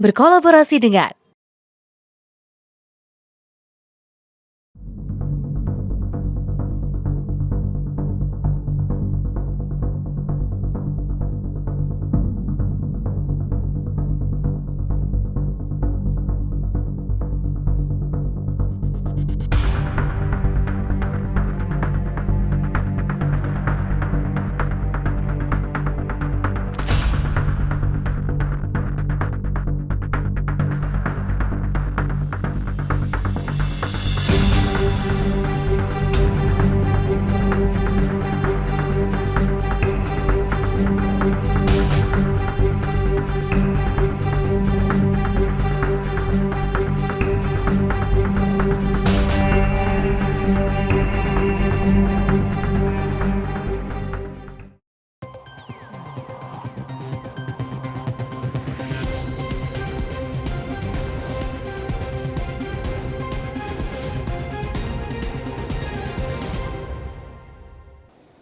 berkolaborasi dengan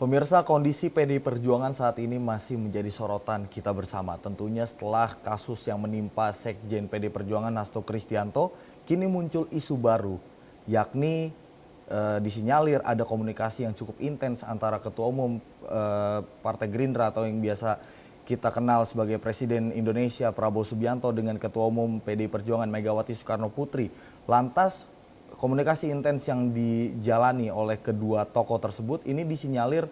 Pemirsa, kondisi PDI Perjuangan saat ini masih menjadi sorotan kita bersama. Tentunya setelah kasus yang menimpa Sekjen PDI Perjuangan Hasto Kristianto, kini muncul isu baru, yakni disinyalir ada komunikasi yang cukup intens antara Ketua Umum Partai Gerindra atau yang biasa kita kenal sebagai Presiden Indonesia Prabowo Subianto dengan Ketua Umum PDI Perjuangan Megawati Soekarno Putri. Lantas komunikasi intens yang dijalani oleh kedua tokoh tersebut ini disinyalir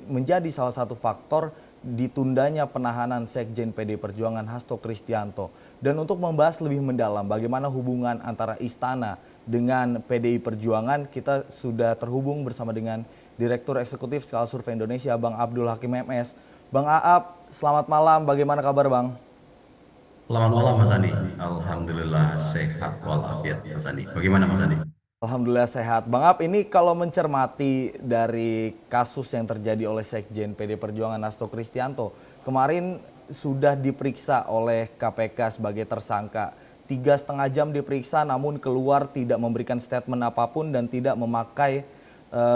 menjadi salah satu faktor ditundanya penahanan Sekjen PDI Perjuangan Hasto Kristianto. Dan untuk membahas lebih mendalam bagaimana hubungan antara Istana dengan PDI Perjuangan, kita sudah terhubung bersama dengan Direktur Eksekutif Skala Survei Indonesia, Bang Abdul Hakim MS. Bang Aap, selamat malam. Bagaimana kabar, Bang? Selamat malam Mas Andi. Alhamdulillah sehat walafiat Mas Andi. Bagaimana Mas Andi? Alhamdulillah sehat. Bang Ap, ini kalau mencermati dari kasus yang terjadi oleh Sekjen PD Perjuangan Hasto Kristianto, kemarin sudah diperiksa oleh KPK sebagai tersangka. 3,5 jam diperiksa namun keluar tidak memberikan statement apapun dan tidak memakai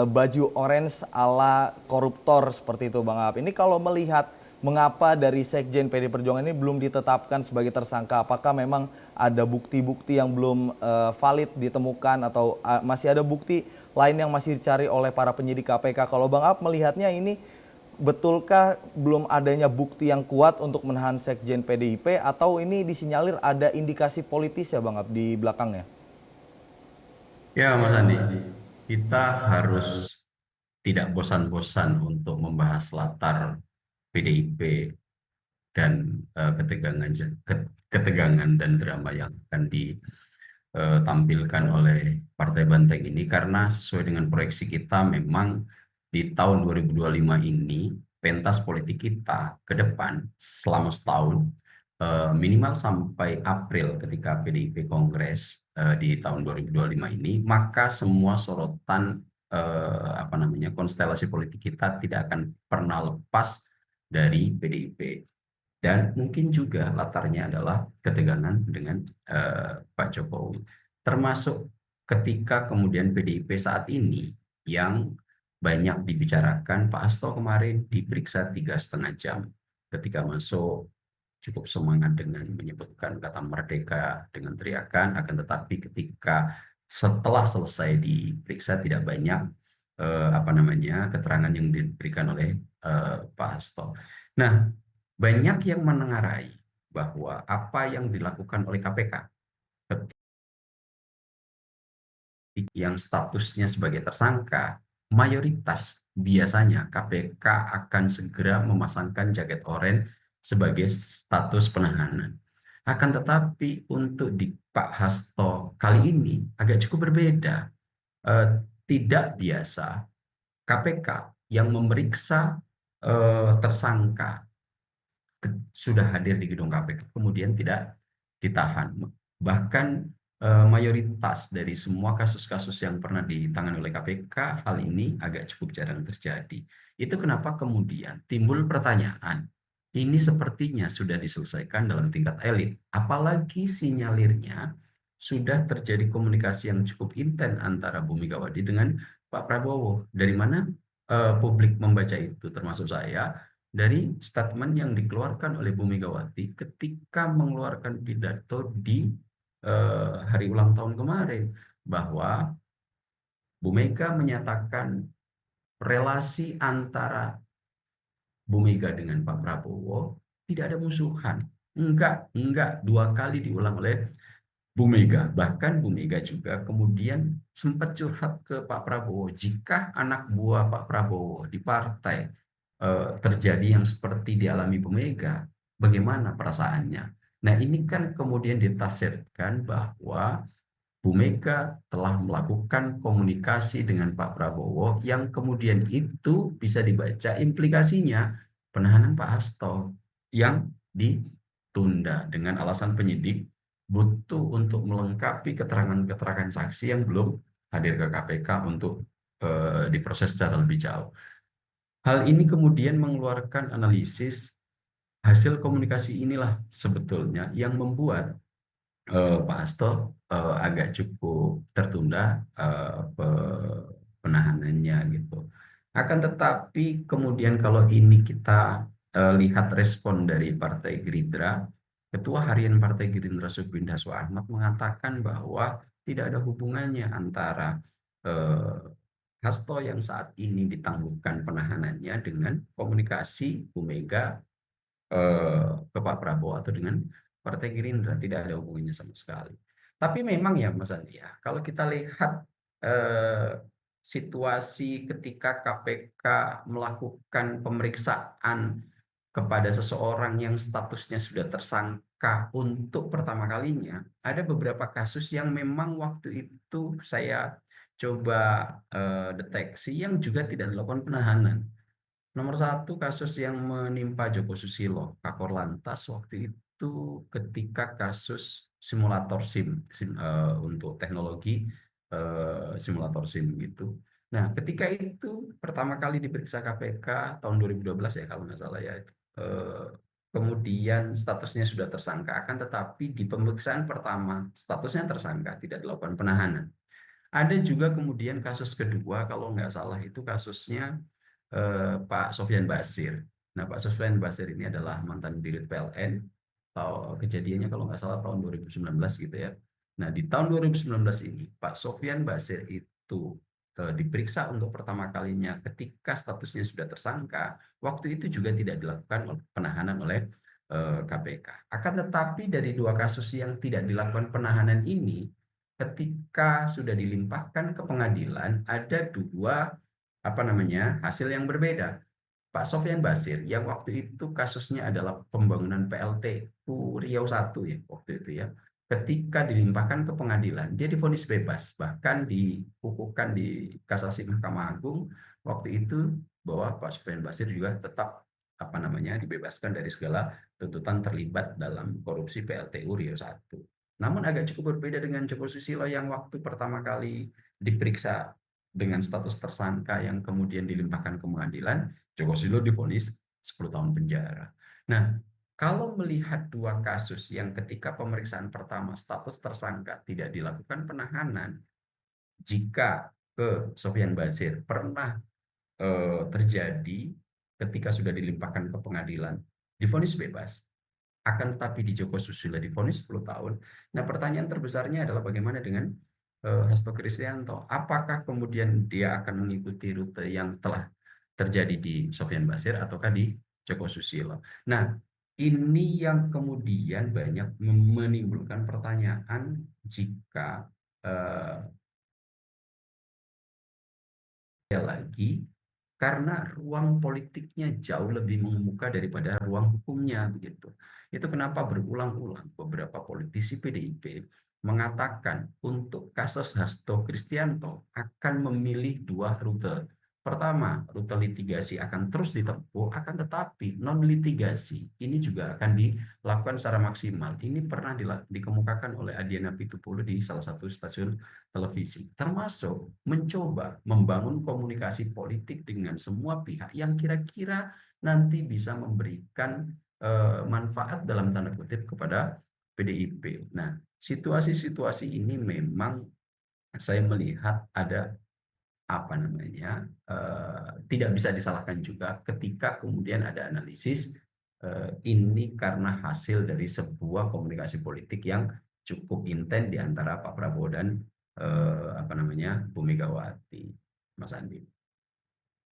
baju orange ala koruptor seperti itu, Bang Ap. Ini kalau melihat mengapa dari Sekjen PD Perjuangan ini belum ditetapkan sebagai tersangka? Apakah memang ada bukti-bukti yang belum valid ditemukan atau masih ada bukti lain yang masih dicari oleh para penyidik KPK? Kalau Bang Ab melihatnya ini betulkah belum adanya bukti yang kuat untuk menahan Sekjen PDIP atau ini disinyalir ada indikasi politis ya Bang Ab di belakangnya? Ya Mas Andi, kita harus tidak bosan-bosan untuk membahas latar PDIP dan ketegangan dan drama yang akan ditampilkan oleh Partai Banteng ini, karena sesuai dengan proyeksi kita memang di tahun 2025 ini pentas politik kita ke depan selama setahun, minimal sampai April ketika PDIP Kongres di tahun 2025 ini, maka semua sorotan konstelasi politik kita tidak akan pernah lepas dari PDIP. Dan mungkin juga latarnya adalah ketegangan dengan Pak Jokowi. Termasuk ketika kemudian PDIP saat ini yang banyak dibicarakan, Pak Hasto kemarin diperiksa 3,5 jam. Ketika masuk cukup semangat dengan menyebutkan kata merdeka dengan teriakan, akan tetapi ketika setelah selesai diperiksa tidak banyak keterangan yang diberikan oleh Pak Hasto. Nah, banyak yang menengarai bahwa apa yang dilakukan oleh KPK yang statusnya sebagai tersangka, mayoritas biasanya KPK akan segera memasangkan jaket oranye sebagai status penahanan. Akan tetapi untuk di Pak Hasto kali ini agak cukup berbeda. Tidak biasa KPK yang memeriksa tersangka sudah hadir di gedung KPK kemudian tidak ditahan. Bahkan mayoritas dari semua kasus-kasus yang pernah ditangani oleh KPK, hal ini agak cukup jarang terjadi. Itu kenapa kemudian timbul pertanyaan, ini sepertinya sudah diselesaikan dalam tingkat elit, apalagi sinyalirnya sudah terjadi komunikasi yang cukup intens antara Bu Megawati dengan Pak Prabowo. Dari mana publik membaca itu, termasuk saya? dari statement yang dikeluarkan oleh Bu Megawati ketika mengeluarkan pidato di hari ulang tahun kemarin, bahwa Bu Mega menyatakan relasi antara Bu Mega dengan Pak Prabowo tidak ada musuhan. Enggak, dua kali diulang oleh Bu Mega. Bahkan Bu Mega juga kemudian sempat curhat ke Pak Prabowo, jika anak buah Pak Prabowo di partai terjadi yang seperti dialami Bu Mega, bagaimana perasaannya? Nah, ini kan kemudian ditafsirkan bahwa Bu Mega telah melakukan komunikasi dengan Pak Prabowo yang kemudian itu bisa dibaca implikasinya penahanan Pak Hasto yang ditunda dengan alasan penyidik butuh untuk melengkapi keterangan-keterangan saksi yang belum hadir ke KPK untuk diproses secara lebih jauh. Hal ini kemudian mengeluarkan analisis hasil komunikasi inilah sebetulnya yang membuat Pak Hasto agak cukup tertunda penahanannya gitu. Akan tetapi kemudian kalau ini kita lihat respon dari Partai Gerindra, Ketua Harian Partai Gerindra Supindah Ahmad mengatakan bahwa tidak ada hubungannya antara eh, Hasto yang saat ini ditangguhkan penahanannya dengan komunikasi Bu Mega ke Pak Prabowo atau dengan Partai Gerindra, tidak ada hubungannya sama sekali. Tapi memang ya Mas Andi ya, kalau kita lihat eh, situasi ketika KPK melakukan pemeriksaan kepada seseorang yang statusnya sudah tersangka untuk pertama kalinya, ada beberapa kasus yang memang waktu itu saya coba deteksi yang juga tidak dilakukan penahanan. Nomor satu, kasus yang menimpa Joko Susilo, Kakor Lantas waktu itu ketika kasus simulator SIM, untuk teknologi simulator SIM gitu. Nah, ketika itu pertama kali diperiksa KPK tahun 2012 ya kalau nggak salah ya itu. Kemudian statusnya sudah tersangka, akan tetapi di pemeriksaan pertama statusnya tersangka, tidak dilakukan penahanan. Ada juga kemudian kasus kedua kalau nggak salah itu kasusnya Pak Sofyan Basir. Nah, Pak Sofyan Basir ini adalah mantan Dirut PLN. Kejadiannya kalau nggak salah tahun 2019 gitu ya. Nah, di tahun 2019 ini Pak Sofyan Basir itu diperiksa untuk pertama kalinya ketika statusnya sudah tersangka. Waktu itu juga tidak dilakukan penahanan oleh KPK. Akan tetapi dari dua kasus yang tidak dilakukan penahanan ini, ketika sudah dilimpahkan ke pengadilan, ada dua hasil yang berbeda. Pak Sofyan Basir yang waktu itu kasusnya adalah pembangunan PLTU Riau 1 ya waktu itu ya. Ketika dilimpahkan ke pengadilan, dia divonis bebas, bahkan dikukuhkan di kasasi Mahkamah Agung waktu itu bahwa Pak Sofyan Basir juga tetap dibebaskan dari segala tuntutan terlibat dalam korupsi PLTU Riau 1. Namun agak cukup berbeda dengan Joko Susilo yang waktu pertama kali diperiksa dengan status tersangka yang kemudian dilimpahkan ke pengadilan, Joko Susilo divonis 10 tahun penjara. Nah, kalau melihat dua kasus yang ketika pemeriksaan pertama status tersangka tidak dilakukan penahanan, jika ke Sofyan Basir pernah terjadi ketika sudah dilimpahkan ke pengadilan, divonis bebas, akan tetapi di Joko Susilo divonis 10 tahun. Nah, pertanyaan terbesarnya adalah bagaimana dengan Hasto Kristianto? Apakah kemudian dia akan mengikuti rute yang telah terjadi di Sofyan Basir ataukah di Joko Susilo? Nah, ini yang kemudian banyak menimbulkan pertanyaan jika lagi karena ruang politiknya jauh lebih mengemuka daripada ruang hukumnya begitu. Itu kenapa berulang-ulang beberapa politisi PDIP mengatakan untuk kasus Hasto Kristianto akan memilih dua rute. Pertama, rute litigasi akan terus ditempuh, akan tetapi non litigasi ini juga akan dilakukan secara maksimal. Ini pernah dikemukakan oleh Adiana Pitupulu di salah satu stasiun televisi, termasuk mencoba membangun komunikasi politik dengan semua pihak yang kira-kira nanti bisa memberikan manfaat dalam tanda kutip kepada PDIP. Nah, situasi-situasi ini memang saya melihat ada apa namanya, tidak bisa disalahkan juga ketika kemudian ada analisis ini karena hasil dari sebuah komunikasi politik yang cukup intens di antara Pak Prabowo dan apa namanya, Bu Megawati, Mas Andi.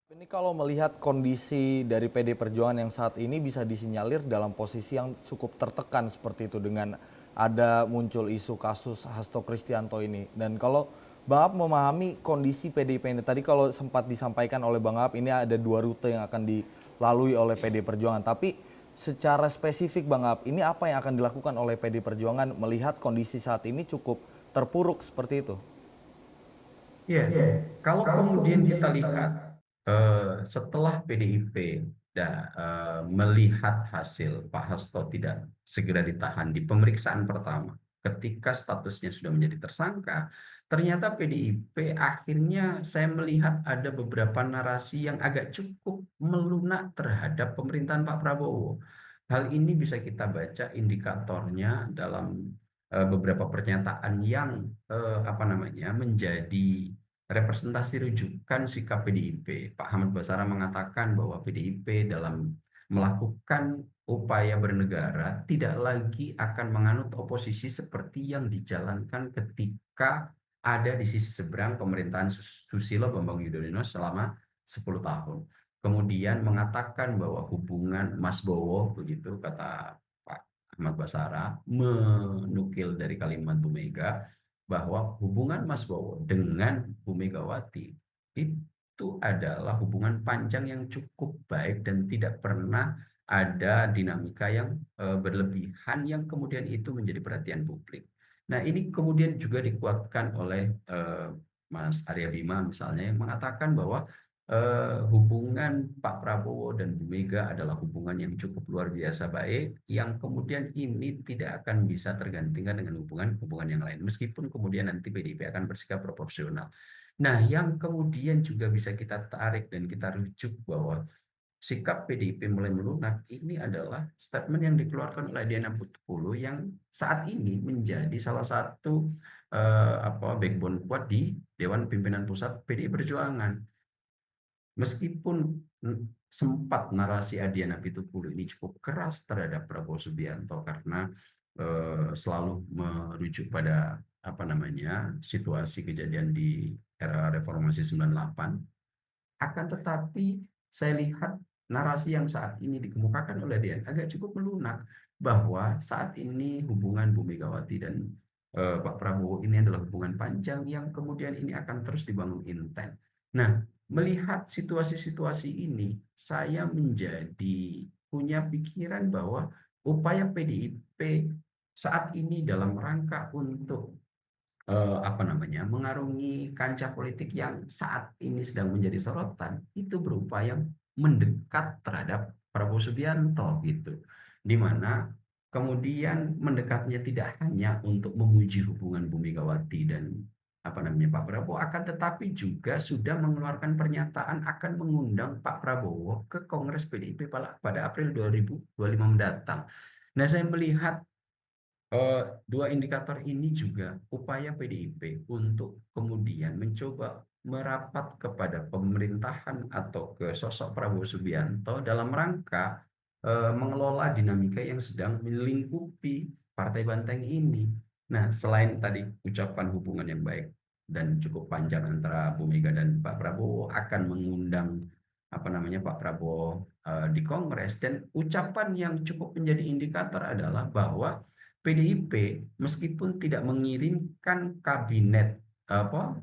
Ini kalau melihat kondisi dari PD Perjuangan yang saat ini bisa disinyalir dalam posisi yang cukup tertekan seperti itu dengan ada muncul isu kasus Hasto Kristianto ini. Dan kalau Bang Ab memahami kondisi PDIP ini, tadi kalau sempat disampaikan oleh Bang Ab ini ada dua rute yang akan dilalui oleh PD Perjuangan. Tapi secara spesifik Bang Ab, ini apa yang akan dilakukan oleh PD Perjuangan melihat kondisi saat ini cukup terpuruk seperti itu? Ya, kalau kemudian kita lihat setelah PDIP melihat hasil Pak Hasto tidak segera ditahan di pemeriksaan pertama, ketika statusnya sudah menjadi tersangka, ternyata PDIP akhirnya saya melihat ada beberapa narasi yang agak cukup melunak terhadap pemerintahan Pak Prabowo. Hal ini bisa kita baca indikatornya dalam beberapa pernyataan yang apa namanya, menjadi representasi rujukan sikap PDIP. Pak Ahmad Basara mengatakan bahwa PDIP dalam melakukan upaya bernegara tidak lagi akan menganut oposisi seperti yang dijalankan ketika ada di sisi seberang pemerintahan Susilo Bambang Yudhoyono selama 10 tahun. Kemudian mengatakan bahwa hubungan Mas Bowo, begitu kata Pak Ahmad Basara, menukil dari kalimat Bu Mega, bahwa hubungan Mas Bowo dengan Bu Megawati itu adalah hubungan panjang yang cukup baik dan tidak pernah ada dinamika yang berlebihan yang kemudian itu menjadi perhatian publik. Nah, ini kemudian juga dikuatkan oleh Mas Arya Bima misalnya, yang mengatakan bahwa hubungan Pak Prabowo dan Bu Mega adalah hubungan yang cukup luar biasa baik, yang kemudian ini tidak akan bisa tergantikan dengan hubungan yang lain, meskipun kemudian nanti PDIP akan bersikap proporsional. Nah, yang kemudian juga bisa kita tarik dan kita rujuk bahwa sikap PDIP mulai melunak ini adalah statement yang dikeluarkan oleh Diana Putupulu yang saat ini menjadi salah satu backbone kuat di Dewan Pimpinan Pusat PDI Perjuangan. Meskipun sempat narasi Adiana Pitupulu ini cukup keras terhadap Prabowo Subianto karena selalu merujuk pada apa namanya, situasi kejadian di era reformasi 98, akan tetapi saya lihat narasi yang saat ini dikemukakan oleh Dian agak cukup melunak bahwa saat ini hubungan Bu Megawati dan Pak Prabowo ini adalah hubungan panjang yang kemudian ini akan terus dibangun intens. Nah, melihat situasi-situasi ini, saya menjadi punya pikiran bahwa upaya PDIP saat ini dalam rangka untuk apa namanya, mengarungi kancah politik yang saat ini sedang menjadi sorotan, itu berupaya mendekat terhadap Prabowo Subianto gitu, di mana kemudian mendekatnya tidak hanya untuk memuji hubungan Bu Megawati dan apa namanya Pak Prabowo, akan tetapi juga sudah mengeluarkan pernyataan akan mengundang Pak Prabowo ke Kongres PDIP pada April 2025 mendatang. Nah, saya melihat dua indikator ini juga upaya PDIP untuk kemudian mencoba merapat kepada pemerintahan atau ke sosok Prabowo Subianto dalam rangka mengelola dinamika yang sedang melingkupi Partai Banteng ini. Nah, selain tadi ucapan hubungan yang baik dan cukup panjang antara Bu Mega dan Pak Prabowo akan mengundang apa namanya Pak Prabowo di Kongres, dan ucapan yang cukup menjadi indikator adalah bahwa PDIP meskipun tidak mengirimkan kabinet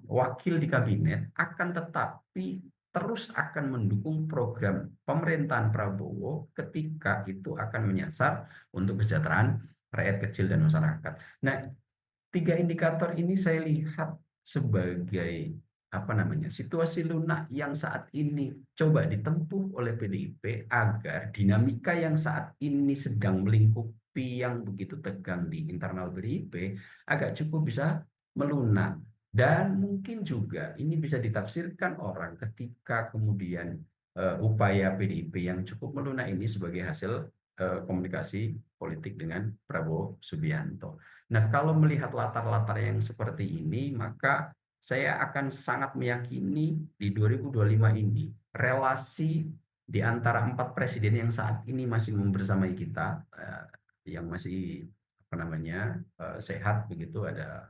wakil di kabinet, akan tetapi terus akan mendukung program pemerintahan Prabowo ketika itu akan menyasar untuk kesejahteraan rakyat kecil dan masyarakat. Nah, tiga indikator ini saya lihat sebagai apa namanya, situasi lunak yang saat ini coba ditempuh oleh PDIP agar dinamika yang saat ini sedang melingkupi yang begitu tegang di internal PDIP agak cukup bisa melunak. Dan mungkin juga ini bisa ditafsirkan orang ketika kemudian upaya PDIP yang cukup melunak ini sebagai hasil komunikasi politik dengan Prabowo Subianto. Nah, kalau melihat latar-latar yang seperti ini, maka saya akan sangat meyakini di 2025 ini relasi di antara 4 presiden yang saat ini masih membersamai kita, yang masih sehat begitu, ada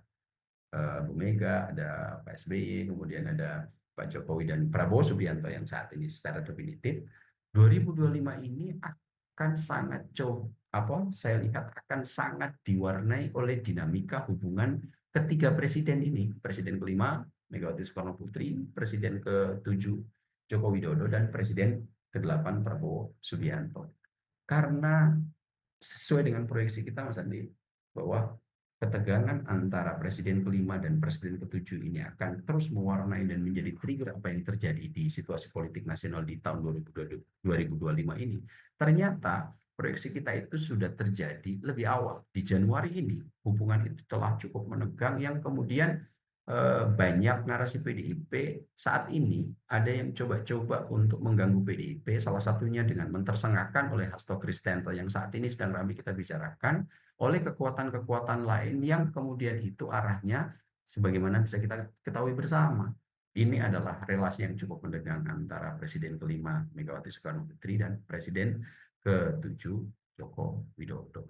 Bu Mega, ada Pak SBY, kemudian ada Pak Jokowi dan Prabowo Subianto yang saat ini secara definitif 2025 ini akan sangat saya lihat akan sangat diwarnai oleh dinamika hubungan ketiga presiden ini, presiden kelima Megawati Soekarno Putri, presiden ke-7 Joko Widodo, dan presiden ke-8 Prabowo Subianto. Karena sesuai dengan proyeksi kita, Mas Andi, bahwa ketegangan antara presiden kelima dan presiden ke-7 ini akan terus mewarnai dan menjadi trigger apa yang terjadi di situasi politik nasional di tahun 2025 ini. Ternyata proyeksi kita itu sudah terjadi lebih awal. Di Januari ini hubungan itu telah cukup menegang, yang kemudian banyak narasi PDIP saat ini ada yang coba-coba untuk mengganggu PDIP, salah satunya dengan mentersengahkan oleh Hasto Kristianto yang saat ini sedang ramai kita bicarakan, oleh kekuatan-kekuatan lain yang kemudian itu arahnya sebagaimana bisa kita ketahui bersama. Ini adalah relasi yang cukup mendegang antara Presiden kelima Megawati Soekarno Putri dan Presiden ke-7 Joko Widodo.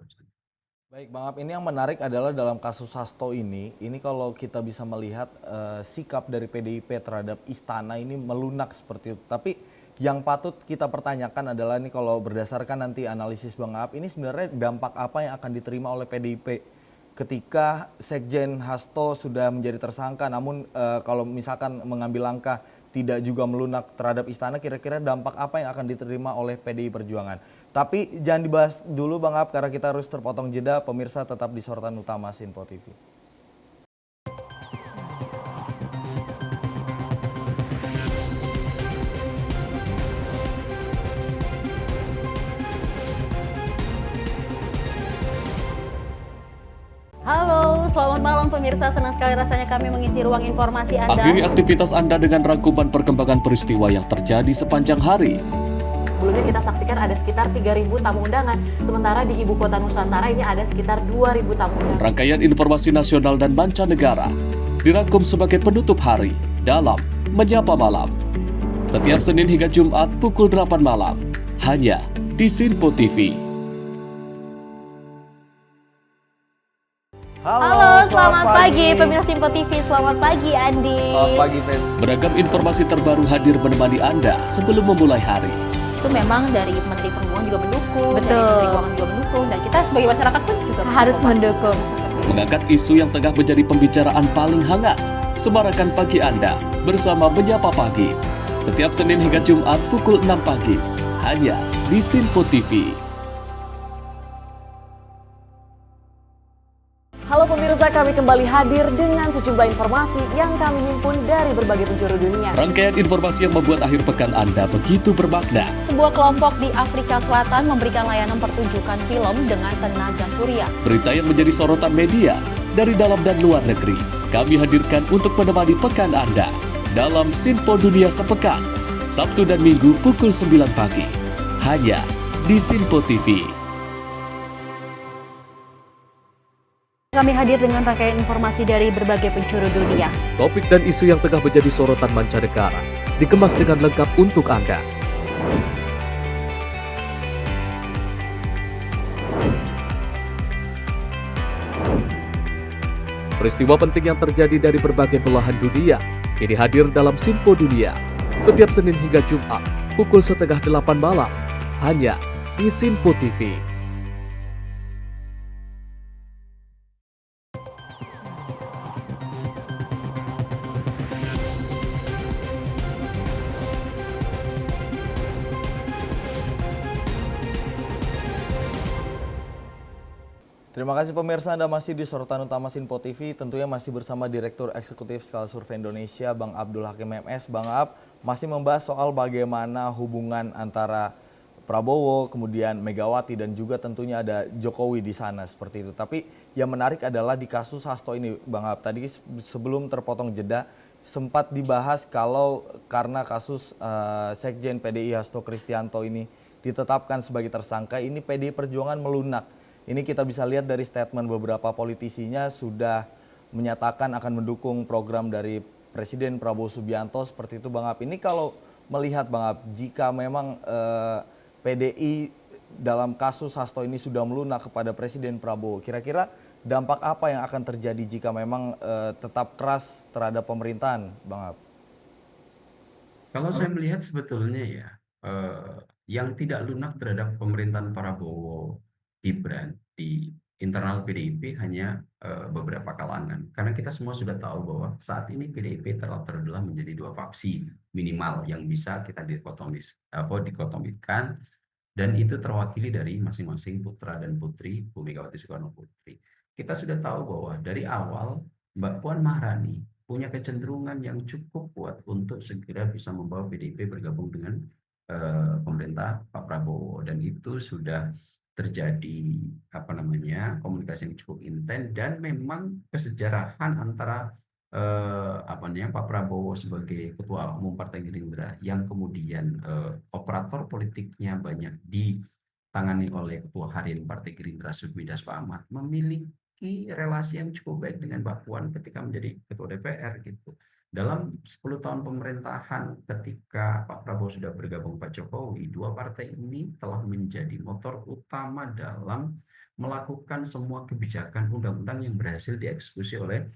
Baik Bang Ab, ini yang menarik adalah dalam kasus Hasto ini kalau kita bisa melihat sikap dari PDIP terhadap istana ini melunak seperti itu. Tapi yang patut kita pertanyakan adalah ini kalau berdasarkan nanti analisis Bang Ab, ini sebenarnya dampak apa yang akan diterima oleh PDIP ketika Sekjen Hasto sudah menjadi tersangka, namun kalau misalkan mengambil langkah tidak juga melunak terhadap istana, kira-kira dampak apa yang akan diterima oleh PDI Perjuangan. Tapi jangan dibahas dulu Bang Ab, karena kita harus terpotong jeda. Pemirsa tetap di sorotan utama Sinpo TV. Halo, selamat malam pemirsa. Senang sekali rasanya kami mengisi ruang informasi Anda. Akhiri aktivitas Anda dengan rangkuman perkembangan peristiwa yang terjadi sepanjang hari. Sebelumnya kita saksikan ada sekitar 3.000 tamu undangan, sementara di Ibu Kota Nusantara ini ada sekitar 2.000 tamu undangan. Rangkaian informasi nasional dan mancanegara dirangkum sebagai penutup hari dalam Menyapa Malam. Setiap Senin hingga Jumat pukul 8 malam, hanya di Sinpo TV. Halo, selamat pagi pemirsa Sinpo TV. Selamat pagi Andi. Selamat pagi Fen. Beragam informasi terbaru hadir menemani Anda sebelum memulai hari. Itu memang dari Menteri Perhubungan juga mendukung, Betul. dari Menteri Keuangan juga mendukung, dan kita sebagai masyarakat pun juga Harus mendukung. Mengangkat isu yang tengah menjadi pembicaraan paling hangat. Semarakan pagi Anda bersama Menyapa Pagi. Setiap Senin hingga Jumat pukul 6 pagi. Hanya di Sinpo TV. Halo pemirsa, kami kembali hadir dengan sejumlah informasi yang kami himpun dari berbagai penjuru dunia. Rangkaian informasi yang membuat akhir pekan Anda begitu bermakna. Sebuah kelompok di Afrika Selatan memberikan layanan pertunjukan film dengan tenaga surya. Berita yang menjadi sorotan media dari dalam dan luar negeri. Kami hadirkan untuk menemani pekan Anda dalam Sinpo Dunia Sepekan. Sabtu dan Minggu pukul 9 pagi. Hanya di Sinpo TV. Kami hadir dengan rangkaian informasi dari berbagai penjuru dunia. Topik dan isu yang tengah menjadi sorotan mancanegara dikemas dengan lengkap untuk Anda. Peristiwa penting yang terjadi dari berbagai belahan dunia kini hadir dalam Sinpo Dunia setiap Senin hingga Jumat pukul 7:30 malam hanya di Sinpo TV. Terima kasih pemirsa, Anda masih di sorotan utama Sinpo TV. Tentunya masih bersama Direktur Eksekutif Skala Survei Indonesia, Bang Abdul Hakim MS. Bang Ab masih membahas soal bagaimana hubungan antara Prabowo, kemudian Megawati, dan juga tentunya ada Jokowi di sana seperti itu. Tapi yang menarik adalah di kasus Hasto ini, Bang Ab. Tadi sebelum terpotong jeda sempat dibahas kalau karena kasus Sekjen PDI Hasto Kristianto ini ditetapkan sebagai tersangka, ini PDI Perjuangan melunak. Ini kita bisa lihat dari statement beberapa politisinya sudah menyatakan akan mendukung program dari Presiden Prabowo Subianto seperti itu Bang Ab. Ini kalau melihat Bang Ab, jika memang PDI dalam kasus Hasto ini sudah melunak kepada Presiden Prabowo, kira-kira dampak apa yang akan terjadi jika memang tetap keras terhadap pemerintahan Bang Ab? Kalau saya melihat sebetulnya ya, yang tidak lunak terhadap pemerintahan Prabowo Gibran di internal PDIP hanya beberapa kalangan. Karena kita semua sudah tahu bahwa saat ini PDIP telah terbelah menjadi dua faksi minimal yang bisa kita dikotomikan, dan itu terwakili dari masing-masing putra dan putri Bu Megawati Soekarno Putri. Kita sudah tahu bahwa dari awal Mbak Puan Maharani punya kecenderungan yang cukup kuat untuk segera bisa membawa PDIP bergabung dengan pemerintah Pak Prabowo, dan itu sudah terjadi komunikasi yang cukup intens, dan memang kesejarahan antara Pak Prabowo sebagai Ketua Umum Partai Gerindra yang kemudian operator politiknya banyak ditangani oleh Ketua Harian Partai Gerindra Sufmi Dasko Ahmad, memiliki relasi yang cukup baik dengan Mbak Puan ketika menjadi Ketua DPR gitu. Dalam 10 tahun pemerintahan ketika Pak Prabowo sudah bergabung Pak Jokowi, dua partai ini telah menjadi motor utama dalam melakukan semua kebijakan undang-undang yang berhasil dieksekusi oleh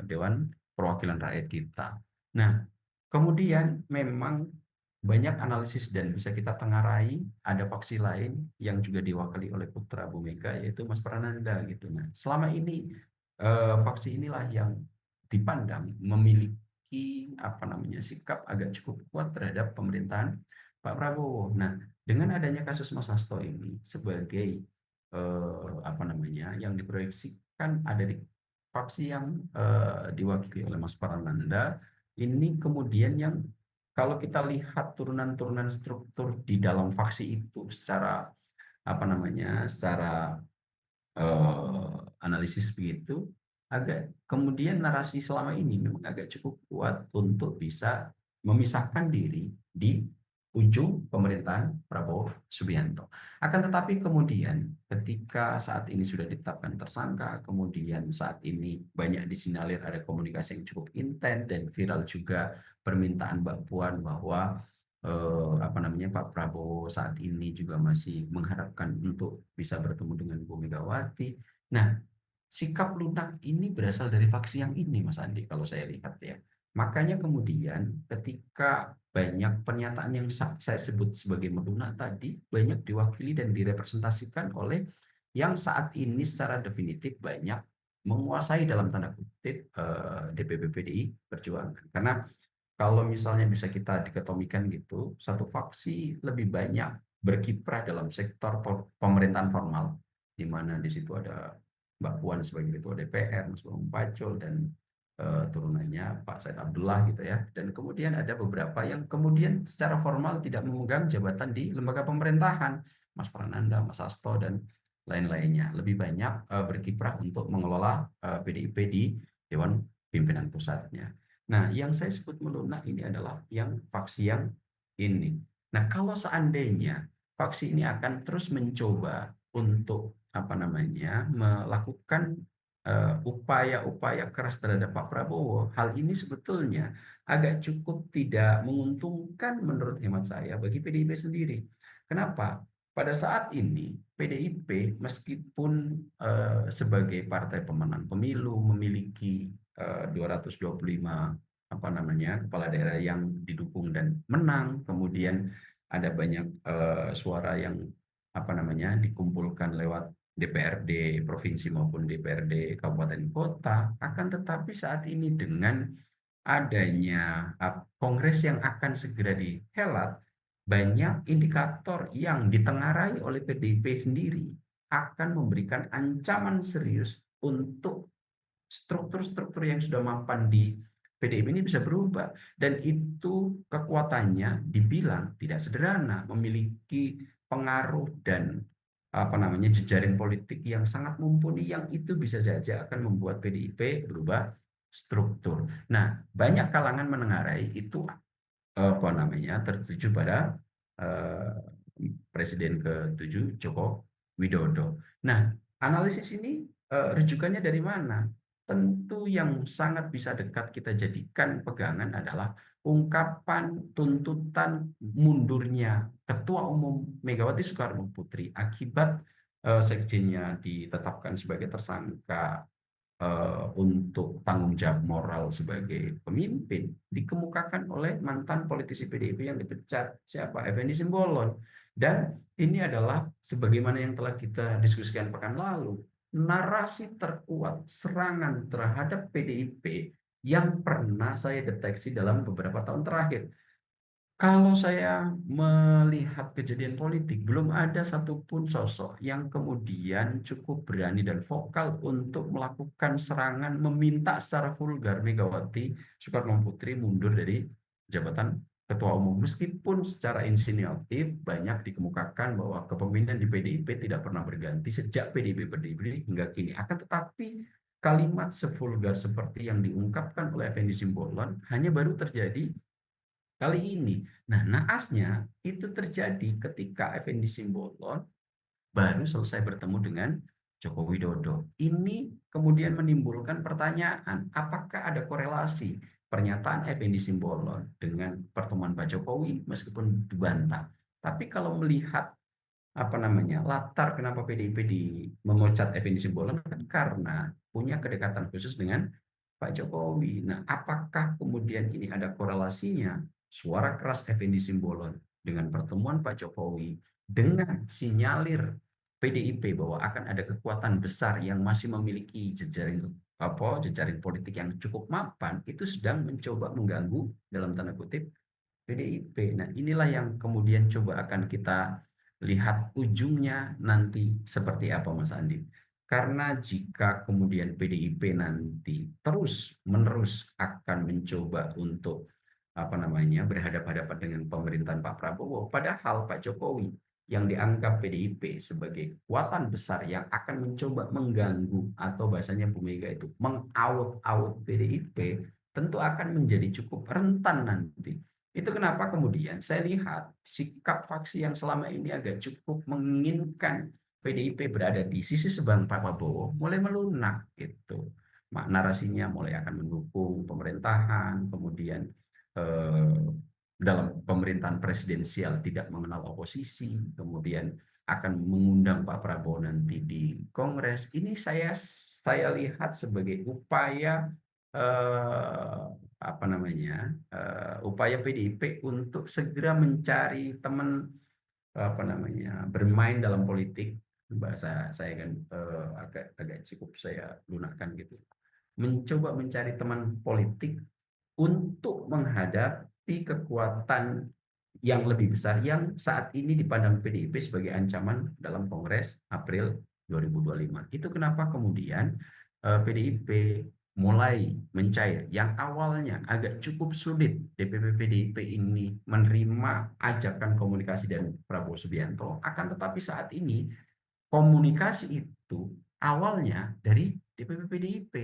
Dewan Perwakilan Rakyat kita. Nah, kemudian memang banyak analisis dan bisa kita tengarai ada faksi lain yang juga diwakili oleh putra Bu Mega, yaitu Mas Prananda gitu. Nah, selama ini faksi inilah yang dipandang memiliki sikap agak cukup kuat terhadap pemerintahan Pak Prabowo. Nah, dengan adanya kasus Mas Hasto ini sebagai yang diproyeksikan ada di faksi yang diwakili oleh Mas Prananda, ini kemudian yang kalau kita lihat turunan-turunan struktur di dalam faksi itu secara analisis begitu, agak kemudian narasi selama ini memang agak cukup kuat untuk bisa memisahkan diri di ujung pemerintahan Prabowo Subianto. Akan tetapi kemudian ketika saat ini sudah ditetapkan tersangka, kemudian saat ini banyak disinyalir ada komunikasi yang cukup intens dan viral juga permintaan Mbak Puan bahwa Pak Prabowo saat ini juga masih mengharapkan untuk bisa bertemu dengan Bu Megawati. Nah, sikap lunak ini berasal dari faksi yang ini, Mas Andi, kalau saya lihat ya. Makanya kemudian ketika banyak pernyataan yang saya sebut sebagai melunak tadi, banyak diwakili dan direpresentasikan oleh yang saat ini secara definitif banyak menguasai dalam tanda kutip DPP PDI Perjuangan. Karena kalau misalnya bisa kita dikotomikan gitu, satu faksi lebih banyak berkiprah dalam sektor pemerintahan formal, di mana di situ ada Mbak Puan sebagai Ketua DPR, Mas Bambang Pacul, dan turunannya Pak Said Abdullah gitu ya. Dan kemudian ada beberapa yang kemudian secara formal tidak memegang jabatan di lembaga pemerintahan, Mas Prananda, Mas Hasto, dan lain-lainnya. Lebih banyak berkiprah untuk mengelola PDIP di Dewan Pimpinan Pusatnya. Nah, yang saya sebut melunak ini adalah yang faksi yang ini. Nah, kalau seandainya faksi ini akan terus mencoba untuk melakukan upaya-upaya keras terhadap Pak Prabowo, hal ini sebetulnya agak cukup tidak menguntungkan menurut hemat saya bagi PDIP sendiri. Kenapa? Pada saat ini PDIP meskipun sebagai partai pemenang pemilu memiliki 225 kepala daerah yang didukung dan menang, kemudian ada banyak suara yang dikumpulkan lewat DPRD provinsi maupun DPRD kabupaten kota. Akan tetapi saat ini dengan adanya kongres yang akan segera dihelat, banyak indikator yang ditengarai oleh PDIP sendiri akan memberikan ancaman serius untuk struktur-struktur yang sudah mapan di PDIP ini bisa berubah, dan itu kekuatannya dibilang tidak sederhana, memiliki pengaruh dan jejaring politik yang sangat mumpuni, yang itu bisa saja akan membuat PDIP berubah struktur. Nah, banyak kalangan menengarai itu tertuju pada Presiden ke-7 Joko Widodo. Nah, analisis ini rujukannya dari mana? tentu yang sangat bisa dekat kita jadikan pegangan adalah ungkapan tuntutan mundurnya Ketua Umum Megawati Soekarno Putri akibat sekjennya ditetapkan sebagai tersangka untuk tanggung jawab moral sebagai pemimpin dikemukakan oleh mantan politisi PDIP yang dipecat, siapa? Effendi Simbolon. Dan ini adalah sebagaimana yang telah kita diskusikan pekan lalu, narasi terkuat serangan terhadap PDIP yang pernah saya deteksi dalam beberapa tahun terakhir. Kalau saya melihat kejadian politik, belum ada satupun sosok yang kemudian cukup berani dan vokal untuk melakukan serangan meminta secara vulgar Megawati Soekarno Putri mundur dari jabatan Ketua Umum. Meskipun secara insinuatif banyak dikemukakan bahwa kepemimpinan di PDIP tidak pernah berganti sejak PDIP berdiri hingga kini. Akan tetapi kalimat sevulgar seperti yang diungkapkan oleh Effendi Simbolon hanya baru terjadi kali ini. Nah, naasnya itu terjadi ketika Effendi Simbolon baru selesai bertemu dengan Joko Widodo. Ini kemudian menimbulkan pertanyaan, apakah ada korelasi pernyataan Effendi Simbolon dengan pertemuan Pak Jokowi meskipun dibantah. Tapi kalau melihat latar kenapa PDIP memecat Effendi Simbolon kan karena punya kedekatan khusus dengan Pak Jokowi. Nah, apakah kemudian ini ada korelasinya? Suara keras Effendi Simbolon dengan pertemuan Pak Jokowi dengan sinyalir PDIP bahwa akan ada kekuatan besar yang masih memiliki jejaring politik yang cukup mapan, itu sedang mencoba mengganggu dalam tanda kutip PDIP. Nah, inilah yang kemudian coba akan kita lihat ujungnya nanti seperti apa, Mas Andi. Karena jika kemudian PDIP nanti terus-menerus akan mencoba untuk berhadapan-hadapan dengan pemerintahan Pak Prabowo, padahal Pak Jokowi yang dianggap PDIP sebagai kekuatan besar yang akan mencoba mengganggu atau bahasanya Bu Mega itu mengaut-aut PDIP, tentu akan menjadi cukup rentan nanti. Itu kenapa kemudian saya lihat sikap faksi yang selama ini agak cukup menginginkan PDIP berada di sisi seberang Pak Prabowo mulai melunak gitu. Narasinya mulai akan mendukung pemerintahan, kemudian dalam pemerintahan presidensial tidak mengenal oposisi, kemudian akan mengundang Pak Prabowo nanti di Kongres. Ini saya lihat sebagai upaya upaya PDIP untuk segera mencari teman bermain dalam politik. Bahasa saya kan agak cukup saya lunakkan gitu. Mencoba mencari teman politik untuk menghadapi kekuatan yang lebih besar yang saat ini dipandang PDIP sebagai ancaman dalam Kongres April 2025. Itu kenapa kemudian PDIP mulai mencair. Yang awalnya agak cukup sulit DPP PDIP ini menerima ajakan komunikasi dari Prabowo Subianto, akan tetapi saat ini komunikasi itu awalnya dari DPP PDIP.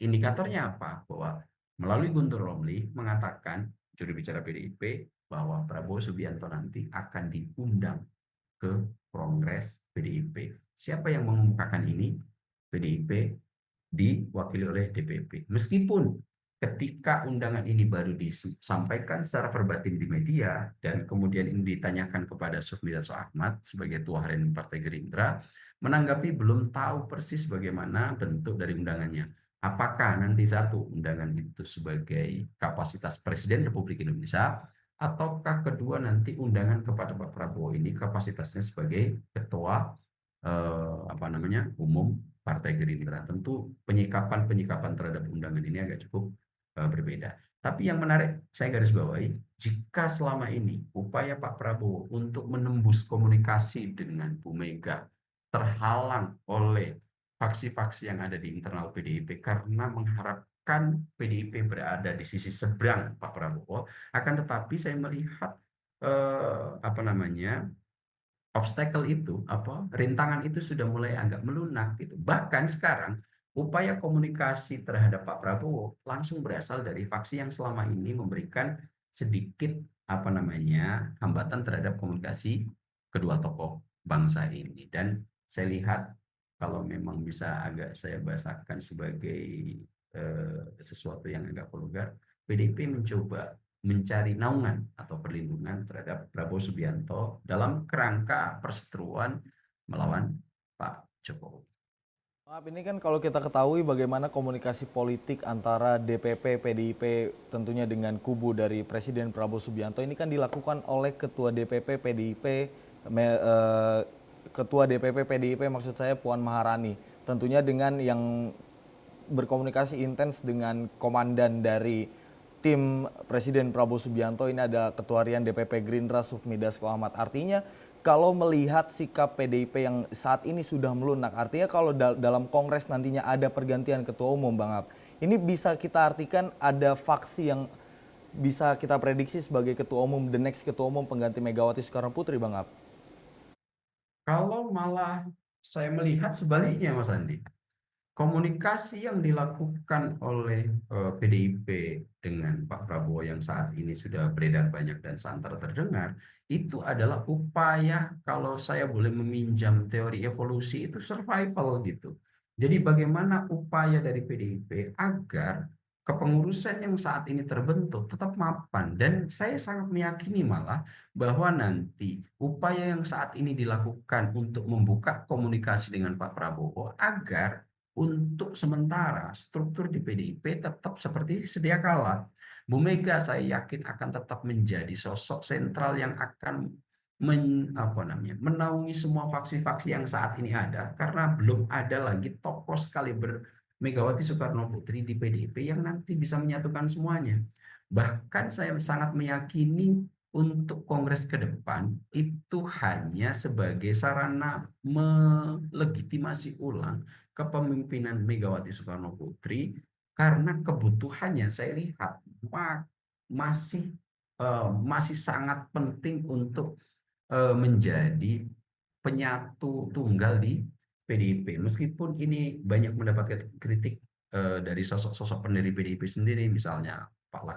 Indikatornya apa? Bahwa melalui Guntur Romli mengatakan, juru bicara PDIP, bahwa Prabowo Subianto nanti akan diundang ke Kongres PDIP. Siapa yang mengumumkakan ini? PDIP diwakili oleh DPP. Meskipun ketika undangan ini baru disampaikan secara verbatim di media, dan kemudian ini ditanyakan kepada Sufmi Dasko Ahmad sebagai Ketua Harian Partai Gerindra, menanggapi belum tahu persis bagaimana bentuk dari undangannya. Apakah nanti satu undangan itu sebagai kapasitas Presiden Republik Indonesia, ataukah kedua nanti undangan kepada Pak Prabowo ini kapasitasnya sebagai Ketua Umum Partai Gerindra. Tentu penyikapan terhadap undangan ini agak cukup berbeda. Tapi yang menarik saya garis bawahi, jika selama ini upaya Pak Prabowo untuk menembus komunikasi dengan Bu Mega terhalang oleh faksi-faksi yang ada di internal PDIP karena mengharapkan PDIP berada di sisi seberang Pak Prabowo, akan tetapi saya melihat obstacle itu, rintangan itu sudah mulai agak melunak gitu. Bahkan sekarang upaya komunikasi terhadap Pak Prabowo langsung berasal dari faksi yang selama ini memberikan sedikit hambatan terhadap komunikasi kedua tokoh bangsa ini. Dan saya lihat kalau memang bisa agak saya bahasakan sebagai sesuatu yang agak vulgar, PDIP mencoba mencari naungan atau perlindungan terhadap Prabowo Subianto dalam kerangka perseteruan melawan Pak Jokowi. Maaf, ini kan kalau kita ketahui bagaimana komunikasi politik antara DPP PDIP tentunya dengan kubu dari Presiden Prabowo Subianto ini kan dilakukan oleh Ketua DPP PDIP, Ketua DPP PDIP maksud saya Puan Maharani. Tentunya dengan yang berkomunikasi intens dengan komandan dari tim Presiden Prabowo Subianto ini ada Ketua Harian DPP Gerindra Sufmi Dasko Ahmad. Artinya kalau melihat sikap PDIP yang saat ini sudah melunak, artinya kalau dalam Kongres nantinya ada pergantian Ketua Umum, Bang Ab, ini bisa kita artikan ada faksi yang bisa kita prediksi sebagai Ketua Umum, the next Ketua Umum pengganti Megawati Soekarno Putri, Bang Ab? Kalau malah saya melihat sebaliknya, Mas Andi. Komunikasi yang dilakukan oleh PDIP dengan Pak Prabowo yang saat ini sudah beredar banyak dan santer terdengar, itu adalah upaya, kalau saya boleh meminjam teori evolusi, itu survival gitu. Jadi bagaimana upaya dari PDIP agar kepengurusan yang saat ini terbentuk tetap mapan. Dan saya sangat meyakini malah bahwa nanti upaya yang saat ini dilakukan untuk membuka komunikasi dengan Pak Prabowo agar untuk sementara struktur di PDIP tetap seperti sedia kala. Bu Mega saya yakin akan tetap menjadi sosok sentral yang akan menaungi semua faksi-faksi yang saat ini ada, karena belum ada lagi tokoh sekaliber Megawati Soekarno Putri di PDIP yang nanti bisa menyatukan semuanya. Bahkan saya sangat meyakini untuk Kongres ke depan itu hanya sebagai sarana melegitimasi ulang kepemimpinan Megawati Soekarno Putri, karena kebutuhannya saya lihat masih sangat penting untuk menjadi penyatu tunggal di PDIP. Meskipun ini banyak mendapatkan kritik dari sosok-sosok pendiri PDIP sendiri, misalnya Pak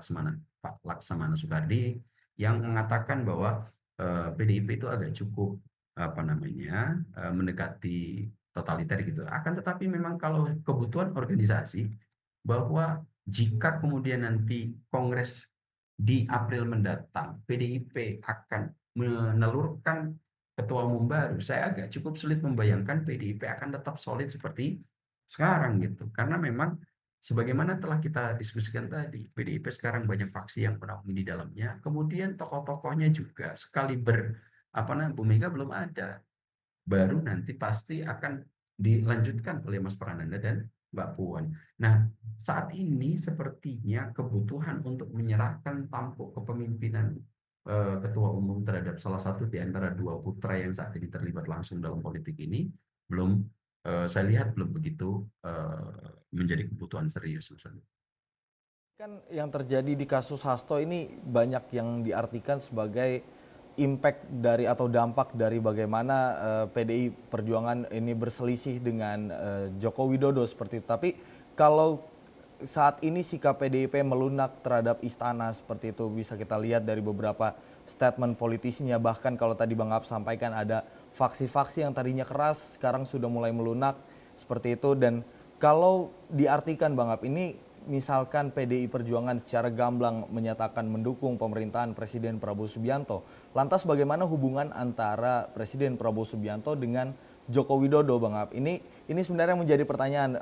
Laksamana Soekardi yang mengatakan bahwa PDIP itu agak cukup mendekati totaliter gitu. Akan tetapi memang kalau kebutuhan organisasi, bahwa jika kemudian nanti Kongres di April mendatang PDIP akan menelurkan ketua umum baru, saya agak cukup sulit membayangkan PDIP akan tetap solid seperti sekarang gitu. Karena memang sebagaimana telah kita diskusikan tadi, PDIP sekarang banyak faksi yang menaungi di dalamnya, kemudian tokoh-tokohnya juga sekaliber Bu Mega belum ada. Baru nanti pasti akan dilanjutkan oleh Mas Prananda dan Mbak Puan. Nah, saat ini sepertinya kebutuhan untuk menyerahkan tampuk kepemimpinan ketua umum terhadap salah satu di antara dua putra yang saat ini terlibat langsung dalam politik ini saya lihat belum begitu menjadi kebutuhan serius, Mas Andi. Kan yang terjadi di kasus Hasto ini banyak yang diartikan sebagai impact dari atau dampak dari bagaimana PDI Perjuangan ini berselisih dengan Joko Widodo seperti itu. Tapi kalau saat ini sikap PDIP melunak terhadap istana seperti itu bisa kita lihat dari beberapa statement politisinya. Bahkan kalau tadi Bang Ab sampaikan ada faksi-faksi yang tadinya keras sekarang sudah mulai melunak seperti itu. Dan kalau diartikan Bang Ab, ini misalkan PDI Perjuangan secara gamblang menyatakan mendukung pemerintahan Presiden Prabowo Subianto, lantas bagaimana hubungan antara Presiden Prabowo Subianto dengan Joko Widodo, Bang Ab? Ini sebenarnya menjadi pertanyaan,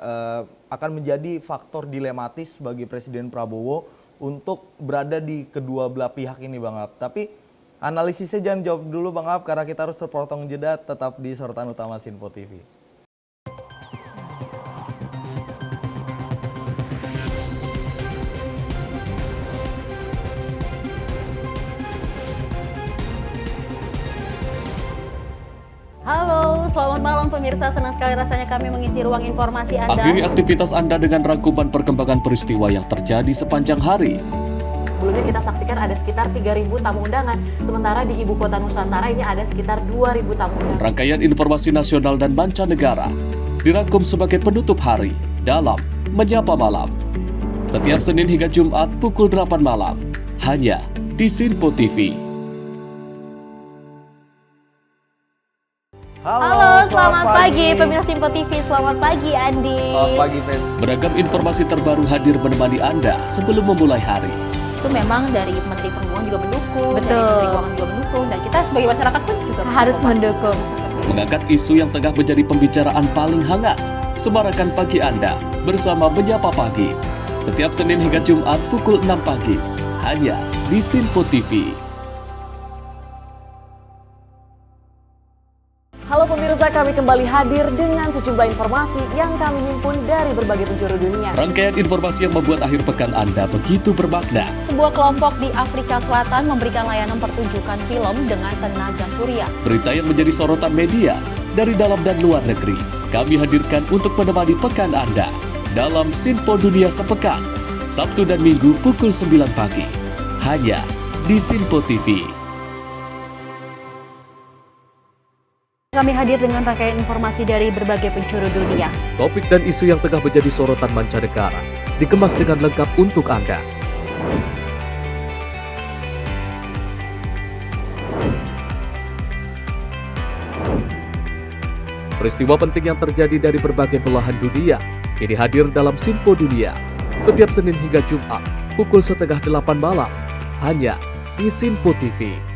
akan menjadi faktor dilematis bagi Presiden Prabowo untuk berada di kedua belah pihak ini, Bang Ab. Tapi analisisnya jangan jawab dulu, Bang Ab, karena kita harus terpotong jeda. Tetap di Sorotan Utama Sinpo TV. Halo, selamat malam pemirsa. Senang sekali rasanya kami mengisi ruang informasi Anda. Akhiri aktivitas Anda dengan rangkuman perkembangan peristiwa yang terjadi sepanjang hari. Sebelumnya kita saksikan ada sekitar 3.000 tamu undangan, sementara di Ibu Kota Nusantara ini ada sekitar 2.000 tamu undangan. Rangkaian informasi nasional dan mancanegara dirangkum sebagai penutup hari dalam Menyapa Malam. Setiap Senin hingga Jumat pukul 8 malam, hanya di Sinpo TV. Halo, selamat pagi pemirsa Simpo TV. Selamat pagi Andi. Selamat pagi, Ves. Beragam informasi terbaru hadir menemani Anda sebelum memulai hari. Itu memang dari Menteri Perhubungan juga mendukung, Betul. dari Menteri Keuangan juga mendukung, dan kita sebagai masyarakat pun juga Harus mendukung. Mengangkat isu yang tengah menjadi pembicaraan paling hangat. Semarakan pagi Anda bersama Menyapa Pagi. Setiap Senin hingga Jumat pukul 6 pagi. Hanya di Simpo TV. Halo pemirsa, kami kembali hadir dengan sejumlah informasi yang kami himpun dari berbagai penjuru dunia. Rangkaian informasi yang membuat akhir pekan Anda begitu bermakna. Sebuah kelompok di Afrika Selatan memberikan layanan pertunjukan film dengan tenaga surya. Berita yang menjadi sorotan media dari dalam dan luar negeri. Kami hadirkan untuk menemani pekan Anda dalam Simpo Dunia Sepekan. Sabtu dan Minggu pukul 9 pagi. Hanya di Simpo TV. Kami hadir dengan rangkaian informasi dari berbagai penjuru dunia. Topik dan isu yang tengah menjadi sorotan mancanegara dikemas dengan lengkap untuk Anda. Peristiwa penting yang terjadi dari berbagai belahan dunia kini hadir dalam Simpo Dunia setiap Senin hingga Jumat pukul 7:30 malam hanya di Simpo TV.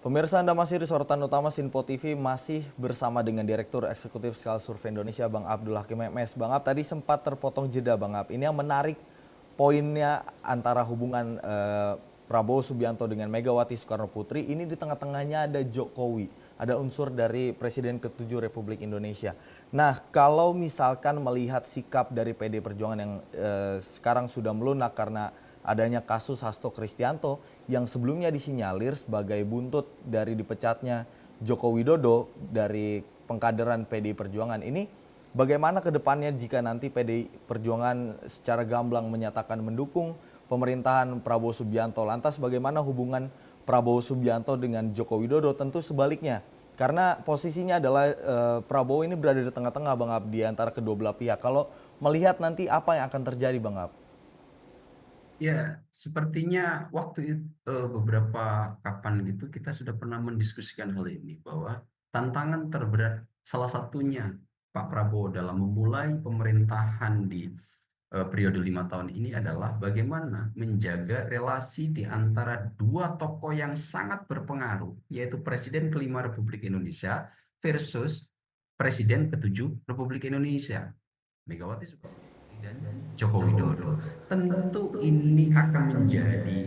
Pemirsa, Anda masih di sorotan utama Simpo TV, masih bersama dengan Direktur Eksekutif Skala Survei Indonesia, Bang Abdul Hakim MS. Bang Ab, tadi sempat terpotong jeda, Bang Ab. Ini yang menarik poinnya antara hubungan Prabowo Subianto dengan Megawati Soekarno Putri. Ini di tengah-tengahnya ada Jokowi, ada unsur dari Presiden ke-7 Republik Indonesia. Nah, kalau misalkan melihat sikap dari PD Perjuangan yang sekarang sudah melunak karena adanya kasus Hasto Kristianto yang sebelumnya disinyalir sebagai buntut dari dipecatnya Joko Widodo dari pengkaderan PDI Perjuangan ini, bagaimana ke depannya jika nanti PDI Perjuangan secara gamblang menyatakan mendukung pemerintahan Prabowo Subianto? Lantas bagaimana hubungan Prabowo Subianto dengan Joko Widodo? Tentu sebaliknya, karena posisinya adalah Prabowo ini berada di tengah-tengah, Bang Ab, di antara kedua belah pihak. Kalau melihat nanti apa yang akan terjadi, Bang Ab? Ya, sepertinya waktu itu beberapa kapan gitu kita sudah pernah mendiskusikan hal ini, bahwa tantangan terberat salah satunya Pak Prabowo dalam memulai pemerintahan di periode 5 tahun ini adalah bagaimana menjaga relasi di antara dua tokoh yang sangat berpengaruh, yaitu Presiden kelima Republik Indonesia versus Presiden ke-7 Republik Indonesia, Megawati Soekarno Putri dan Joko Widodo. Tentu ini akan menjadi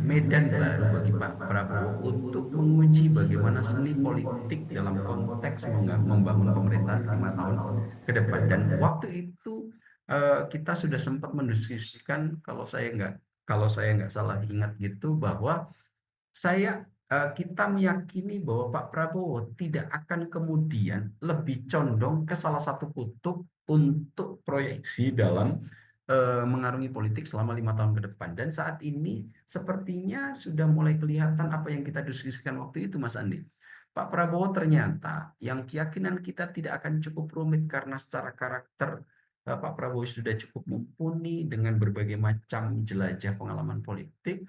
medan baru bagi Pak Prabowo untuk menguji bagaimana seni politik dalam konteks membangun pemerintahan 5 tahun ke depan. Dan waktu itu kita sudah sempat mendiskusikan, kalau saya nggak salah ingat gitu, bahwa kita meyakini bahwa Pak Prabowo tidak akan kemudian lebih condong ke salah satu kutub untuk proyeksi dalam mengarungi politik selama 5 tahun ke depan. Dan saat ini sepertinya sudah mulai kelihatan apa yang kita diskusikan waktu itu, Mas Andi. Pak Prabowo ternyata yang keyakinan kita tidak akan cukup rumit karena secara karakter Pak Prabowo sudah cukup mumpuni dengan berbagai macam jelajah pengalaman politik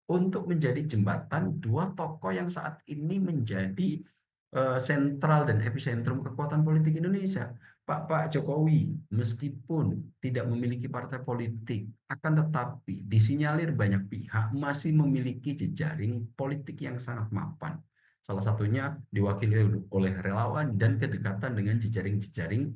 untuk menjadi jembatan dua tokoh yang saat ini menjadi sentral dan epicentrum kekuatan politik Indonesia. Pak Jokowi meskipun tidak memiliki partai politik, akan tetapi disinyalir banyak pihak masih memiliki jejaring politik yang sangat mapan. Salah satunya diwakili oleh relawan dan kedekatan dengan jejaring-jejaring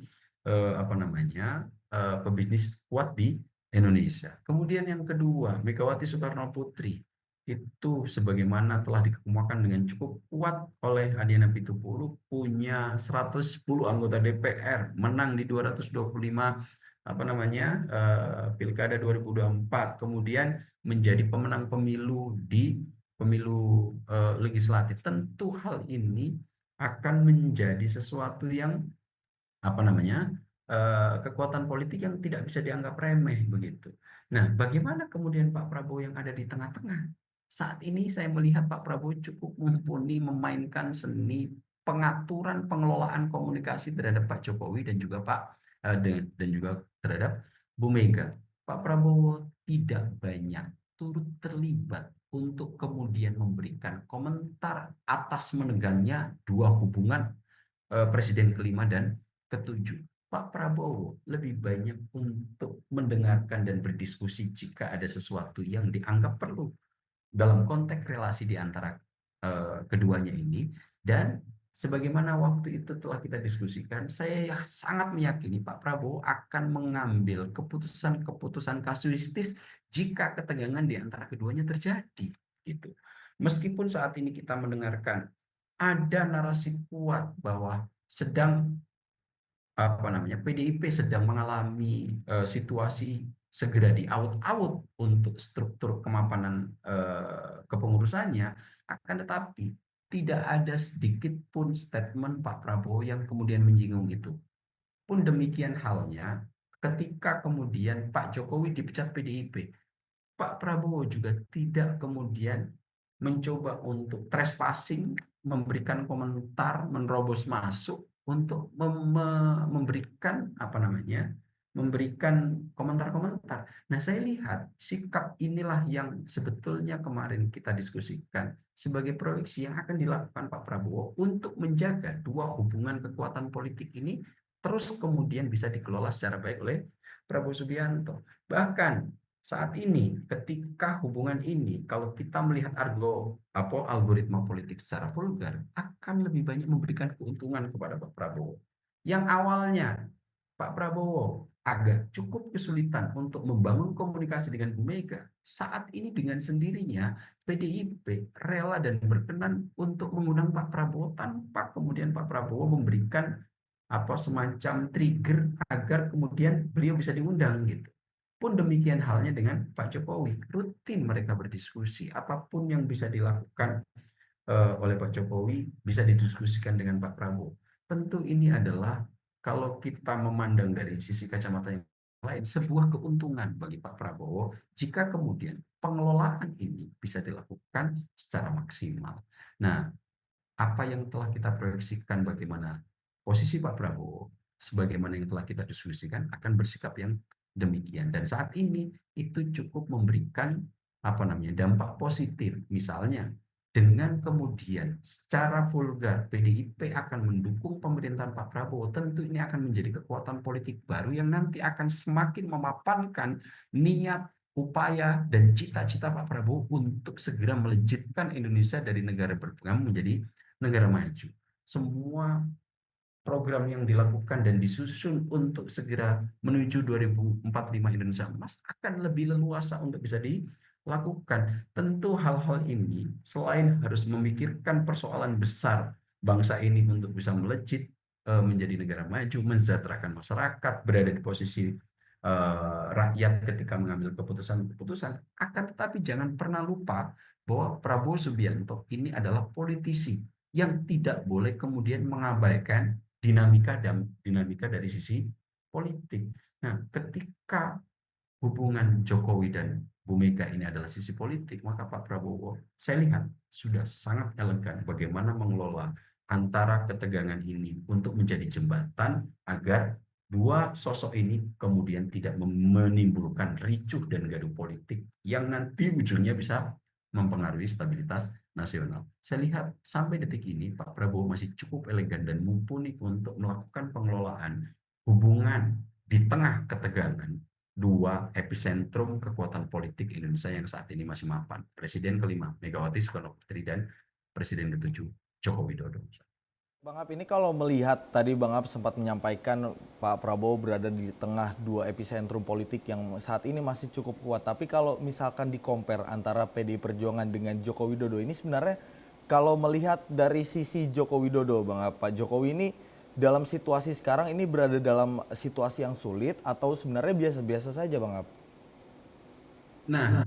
pebisnis kuat di Indonesia. Kemudian yang kedua, Megawati Soekarno Putri itu sebagaimana telah dikemukakan dengan cukup kuat oleh Adiana Pitupulu, punya 110 anggota DPR, menang di 225 Pilkada 2024, kemudian menjadi pemenang pemilu di pemilu legislatif. Tentu hal ini akan menjadi sesuatu yang kekuatan politik yang tidak bisa dianggap remeh begitu. Nah, bagaimana kemudian Pak Prabowo yang ada di tengah-tengah? Saat ini saya melihat Pak Prabowo cukup mumpuni memainkan seni pengaturan pengelolaan komunikasi terhadap Pak Jokowi dan juga dan juga terhadap Bu Mega. Pak Prabowo tidak banyak turut terlibat untuk kemudian memberikan komentar atas menegangnya dua hubungan Presiden kelima dan ketujuh. Pak Prabowo lebih banyak untuk mendengarkan dan berdiskusi jika ada sesuatu yang dianggap perlu dalam konteks relasi di antara keduanya ini. Dan sebagaimana waktu itu telah kita diskusikan, saya sangat meyakini Pak Prabowo akan mengambil keputusan-keputusan kasuistis jika ketegangan di antara keduanya terjadi, gitu. Meskipun saat ini kita mendengarkan ada narasi kuat bahwa PDIP sedang mengalami situasi segera di-out untuk struktur kemapanan kepengurusannya, akan tetapi tidak ada sedikit pun statement Pak Prabowo yang kemudian menyinggung itu. Pun demikian halnya ketika kemudian Pak Jokowi dipecat PDIP, Pak Prabowo juga tidak kemudian mencoba untuk trespassing, memberikan komentar, menerobos masuk untuk memberikan komentar-komentar. Nah, saya lihat sikap inilah yang sebetulnya kemarin kita diskusikan sebagai proyeksi yang akan dilakukan Pak Prabowo untuk menjaga dua hubungan kekuatan politik ini terus kemudian bisa dikelola secara baik oleh Prabowo Subianto. Bahkan saat ini, ketika hubungan ini, kalau kita melihat algoritma politik secara vulgar, akan lebih banyak memberikan keuntungan kepada Pak Prabowo. Yang awalnya Pak Prabowo agak cukup kesulitan untuk membangun komunikasi dengan Bu Mega, saat ini dengan sendirinya PDIP rela dan berkenan untuk mengundang Pak Prabowo tanpa kemudian Pak Prabowo memberikan semacam trigger agar kemudian beliau bisa diundang, gitu. Pun demikian halnya dengan Pak Jokowi, rutin mereka berdiskusi, apapun yang bisa dilakukan oleh Pak Jokowi bisa didiskusikan dengan Pak Prabowo. Tentu ini adalah, kalau kita memandang dari sisi kacamata yang lain, sebuah keuntungan bagi Pak Prabowo jika kemudian pengelolaan ini bisa dilakukan secara maksimal. Nah, apa yang telah kita proyeksikan bagaimana posisi Pak Prabowo, sebagaimana yang telah kita diskusikan, akan bersikap yang demikian. Dan saat ini itu cukup memberikan dampak positif. Misalnya dengan kemudian secara vulgar PDIP akan mendukung pemerintahan Pak Prabowo, tentu ini akan menjadi kekuatan politik baru yang nanti akan semakin memapankan niat, upaya, dan cita-cita Pak Prabowo untuk segera melejitkan Indonesia dari negara berkembang menjadi negara maju. Semua program yang dilakukan dan disusun untuk segera menuju 2045 Indonesia Emas akan lebih leluasa untuk bisa dilakukan. Tentu hal-hal ini selain harus memikirkan persoalan besar bangsa ini untuk bisa melejit menjadi negara maju, mensejahterakan masyarakat, berada di posisi rakyat ketika mengambil keputusan-keputusan, akan tetapi jangan pernah lupa bahwa Prabowo Subianto ini adalah politisi yang tidak boleh kemudian mengabaikan dinamika dari sisi politik. Nah, ketika hubungan Jokowi dan Bu Mega ini adalah sisi politik, maka Pak Prabowo, saya lihat sudah sangat elegan bagaimana mengelola antara ketegangan ini untuk menjadi jembatan agar dua sosok ini kemudian tidak menimbulkan ricuh dan gaduh politik yang nanti ujungnya bisa mempengaruhi stabilitas nasional. Saya lihat sampai detik ini Pak Prabowo masih cukup elegan dan mumpuni untuk melakukan pengelolaan hubungan di tengah ketegangan dua epicentrum kekuatan politik Indonesia yang saat ini masih mapan. Presiden kelima Megawati Soekarno Putri dan Presiden ketujuh Joko Widodo. Bang Ab, ini kalau melihat tadi Bang Ab sempat menyampaikan Pak Prabowo berada di tengah dua epicentrum politik yang saat ini masih cukup kuat. Tapi kalau misalkan di-compare antara PDI Perjuangan dengan Joko Widodo, ini sebenarnya kalau melihat dari sisi Joko Widodo, Bang Ab, Pak Jokowi ini dalam situasi sekarang ini berada dalam situasi yang sulit atau sebenarnya biasa-biasa saja, Bang Ab? Nah,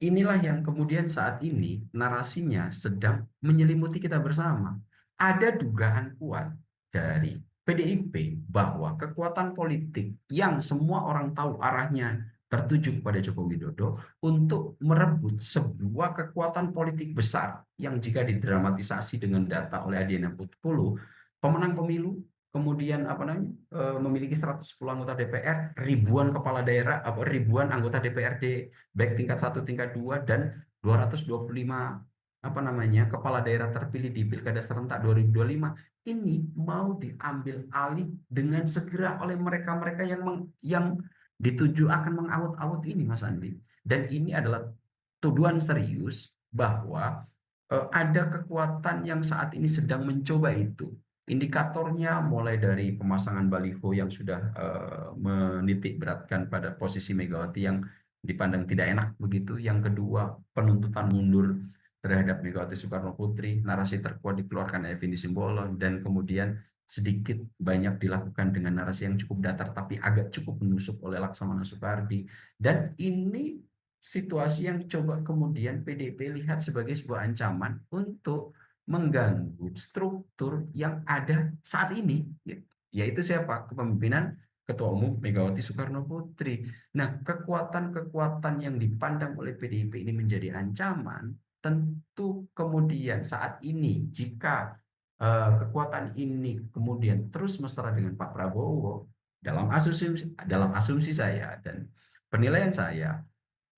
inilah yang kemudian saat ini narasinya sedang menyelimuti kita bersama. Ada dugaan kuat dari PDIP bahwa kekuatan politik yang semua orang tahu arahnya tertuju kepada Joko Widodo untuk merebut sebuah kekuatan politik besar yang jika didramatisasi dengan data oleh Adiana Putpulu, pemenang pemilu, kemudian memiliki 110 anggota DPR, ribuan kepala daerah, ribuan anggota DPRD baik tingkat 1, tingkat 2, dan 225 kepala daerah terpilih di Pilkada serentak 2025 ini mau diambil alih dengan segera oleh mereka-mereka yang dituju akan mengaut-aut ini, Mas Andi. Dan ini adalah tuduhan serius bahwa ada kekuatan yang saat ini sedang mencoba itu. Indikatornya mulai dari pemasangan baliho yang sudah menitik beratkan pada posisi Megawati yang dipandang tidak enak begitu. Yang kedua, penuntutan mundur terhadap Megawati Soekarno Putri, narasi terkuat dikeluarkan Effendi Simbolon, dan kemudian sedikit banyak dilakukan dengan narasi yang cukup datar tapi agak cukup menusuk oleh Laksamana Soekardi. Dan ini situasi yang coba kemudian PDIP lihat sebagai sebuah ancaman untuk mengganggu struktur yang ada saat ini, yaitu siapa? Kepemimpinan Ketua Umum Megawati Soekarno Putri. Nah, kekuatan-kekuatan yang dipandang oleh PDIP ini menjadi ancaman, tentu kemudian saat ini jika kekuatan ini kemudian terus mesra dengan Pak Prabowo, dalam asumsi saya dan penilaian saya,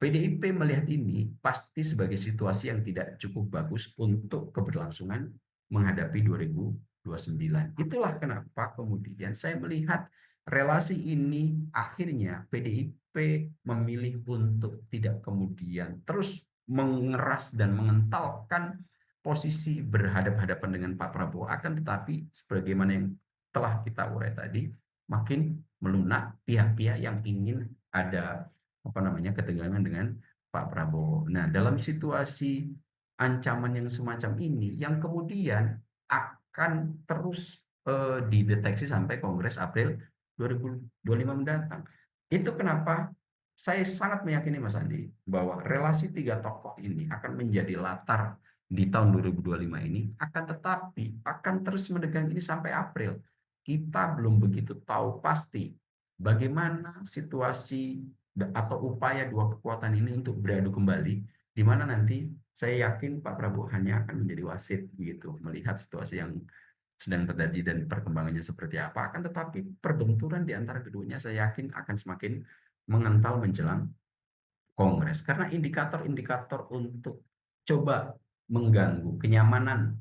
PDIP melihat ini pasti sebagai situasi yang tidak cukup bagus untuk keberlangsungan menghadapi 2029. Itulah kenapa kemudian saya melihat relasi ini akhirnya PDIP memilih untuk tidak kemudian terus mengeras dan mengentalkan posisi berhadapan-hadapan dengan Pak Prabowo, akan tetapi sebagaimana yang telah kita urai tadi, makin melunak pihak-pihak yang ingin ada ketegangan dengan Pak Prabowo. Nah, dalam situasi ancaman yang semacam ini, yang kemudian akan terus dideteksi sampai Kongres April 2025 mendatang. Itu kenapa saya sangat meyakini, Mas Andi, bahwa relasi tiga tokoh ini akan menjadi latar di tahun 2025 ini, akan tetapi akan terus mendegang ini sampai April. Kita belum begitu tahu pasti bagaimana situasi atau upaya dua kekuatan ini untuk beradu kembali, di mana nanti saya yakin Pak Prabowo hanya akan menjadi wasit begitu, melihat situasi yang sedang terjadi dan perkembangannya seperti apa. Akan tetapi perbenturan di antara keduanya saya yakin akan semakin mengental menjelang Kongres, karena indikator-indikator untuk coba mengganggu kenyamanan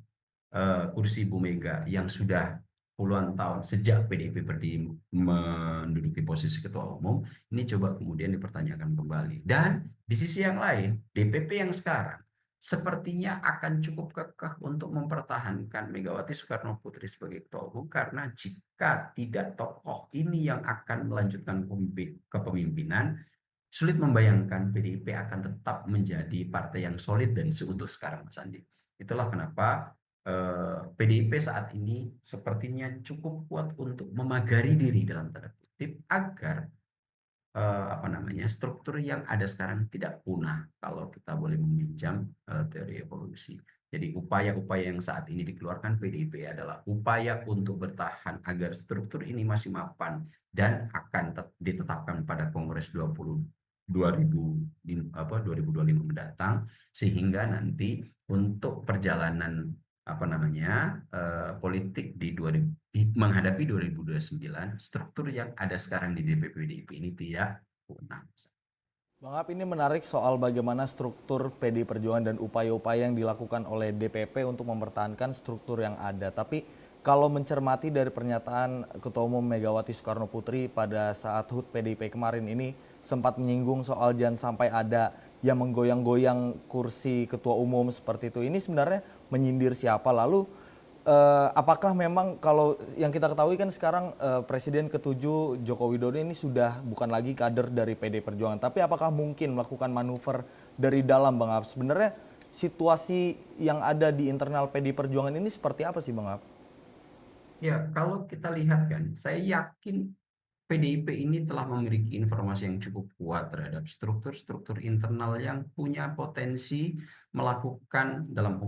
kursi Bu Mega yang sudah puluhan tahun sejak PDIP berdiri menduduki posisi ketua umum ini coba kemudian dipertanyakan kembali. Dan di sisi yang lain, DPP yang sekarang sepertinya akan cukup kekeh untuk mempertahankan Megawati Soekarno Putri sebagai ketua umum, karena jika tidak tokoh ini yang akan melanjutkan kepemimpinan, sulit membayangkan PDIP akan tetap menjadi partai yang solid dan seutuh sekarang, Mas Andi. Itulah kenapa PDIP saat ini sepertinya cukup kuat untuk memagari diri dalam tanda kutip agar struktur yang ada sekarang tidak punah, kalau kita boleh meminjam teori evolusi. Jadi upaya-upaya yang saat ini dikeluarkan PDIP adalah upaya untuk bertahan agar struktur ini masih mapan dan akan ditetapkan pada Kongres 2025 mendatang, sehingga nanti untuk perjalanan politik di menghadapi 2029, struktur yang ada sekarang di DPP PDIP ini tidak punah. Bang Ab, ini menarik soal bagaimana struktur PDI Perjuangan dan upaya-upaya yang dilakukan oleh DPP untuk mempertahankan struktur yang ada. Tapi kalau mencermati dari pernyataan Ketua Umum Megawati Soekarno Putri pada saat HUT PDIP kemarin ini sempat menyinggung soal jangan sampai ada yang menggoyang-goyang kursi ketua umum seperti itu. Ini sebenarnya menyindir siapa? Lalu apakah memang kalau yang kita ketahui kan sekarang Presiden ke-7 Joko Widodo ini sudah bukan lagi kader dari PDI Perjuangan. Tapi apakah mungkin melakukan manuver dari dalam, Bang Ab? Sebenarnya situasi yang ada di internal PDI Perjuangan ini seperti apa sih, Bang Ab? Ya, kalau kita lihat kan, saya yakin PDIP ini telah memiliki informasi yang cukup kuat terhadap struktur-struktur internal yang punya potensi melakukan dalam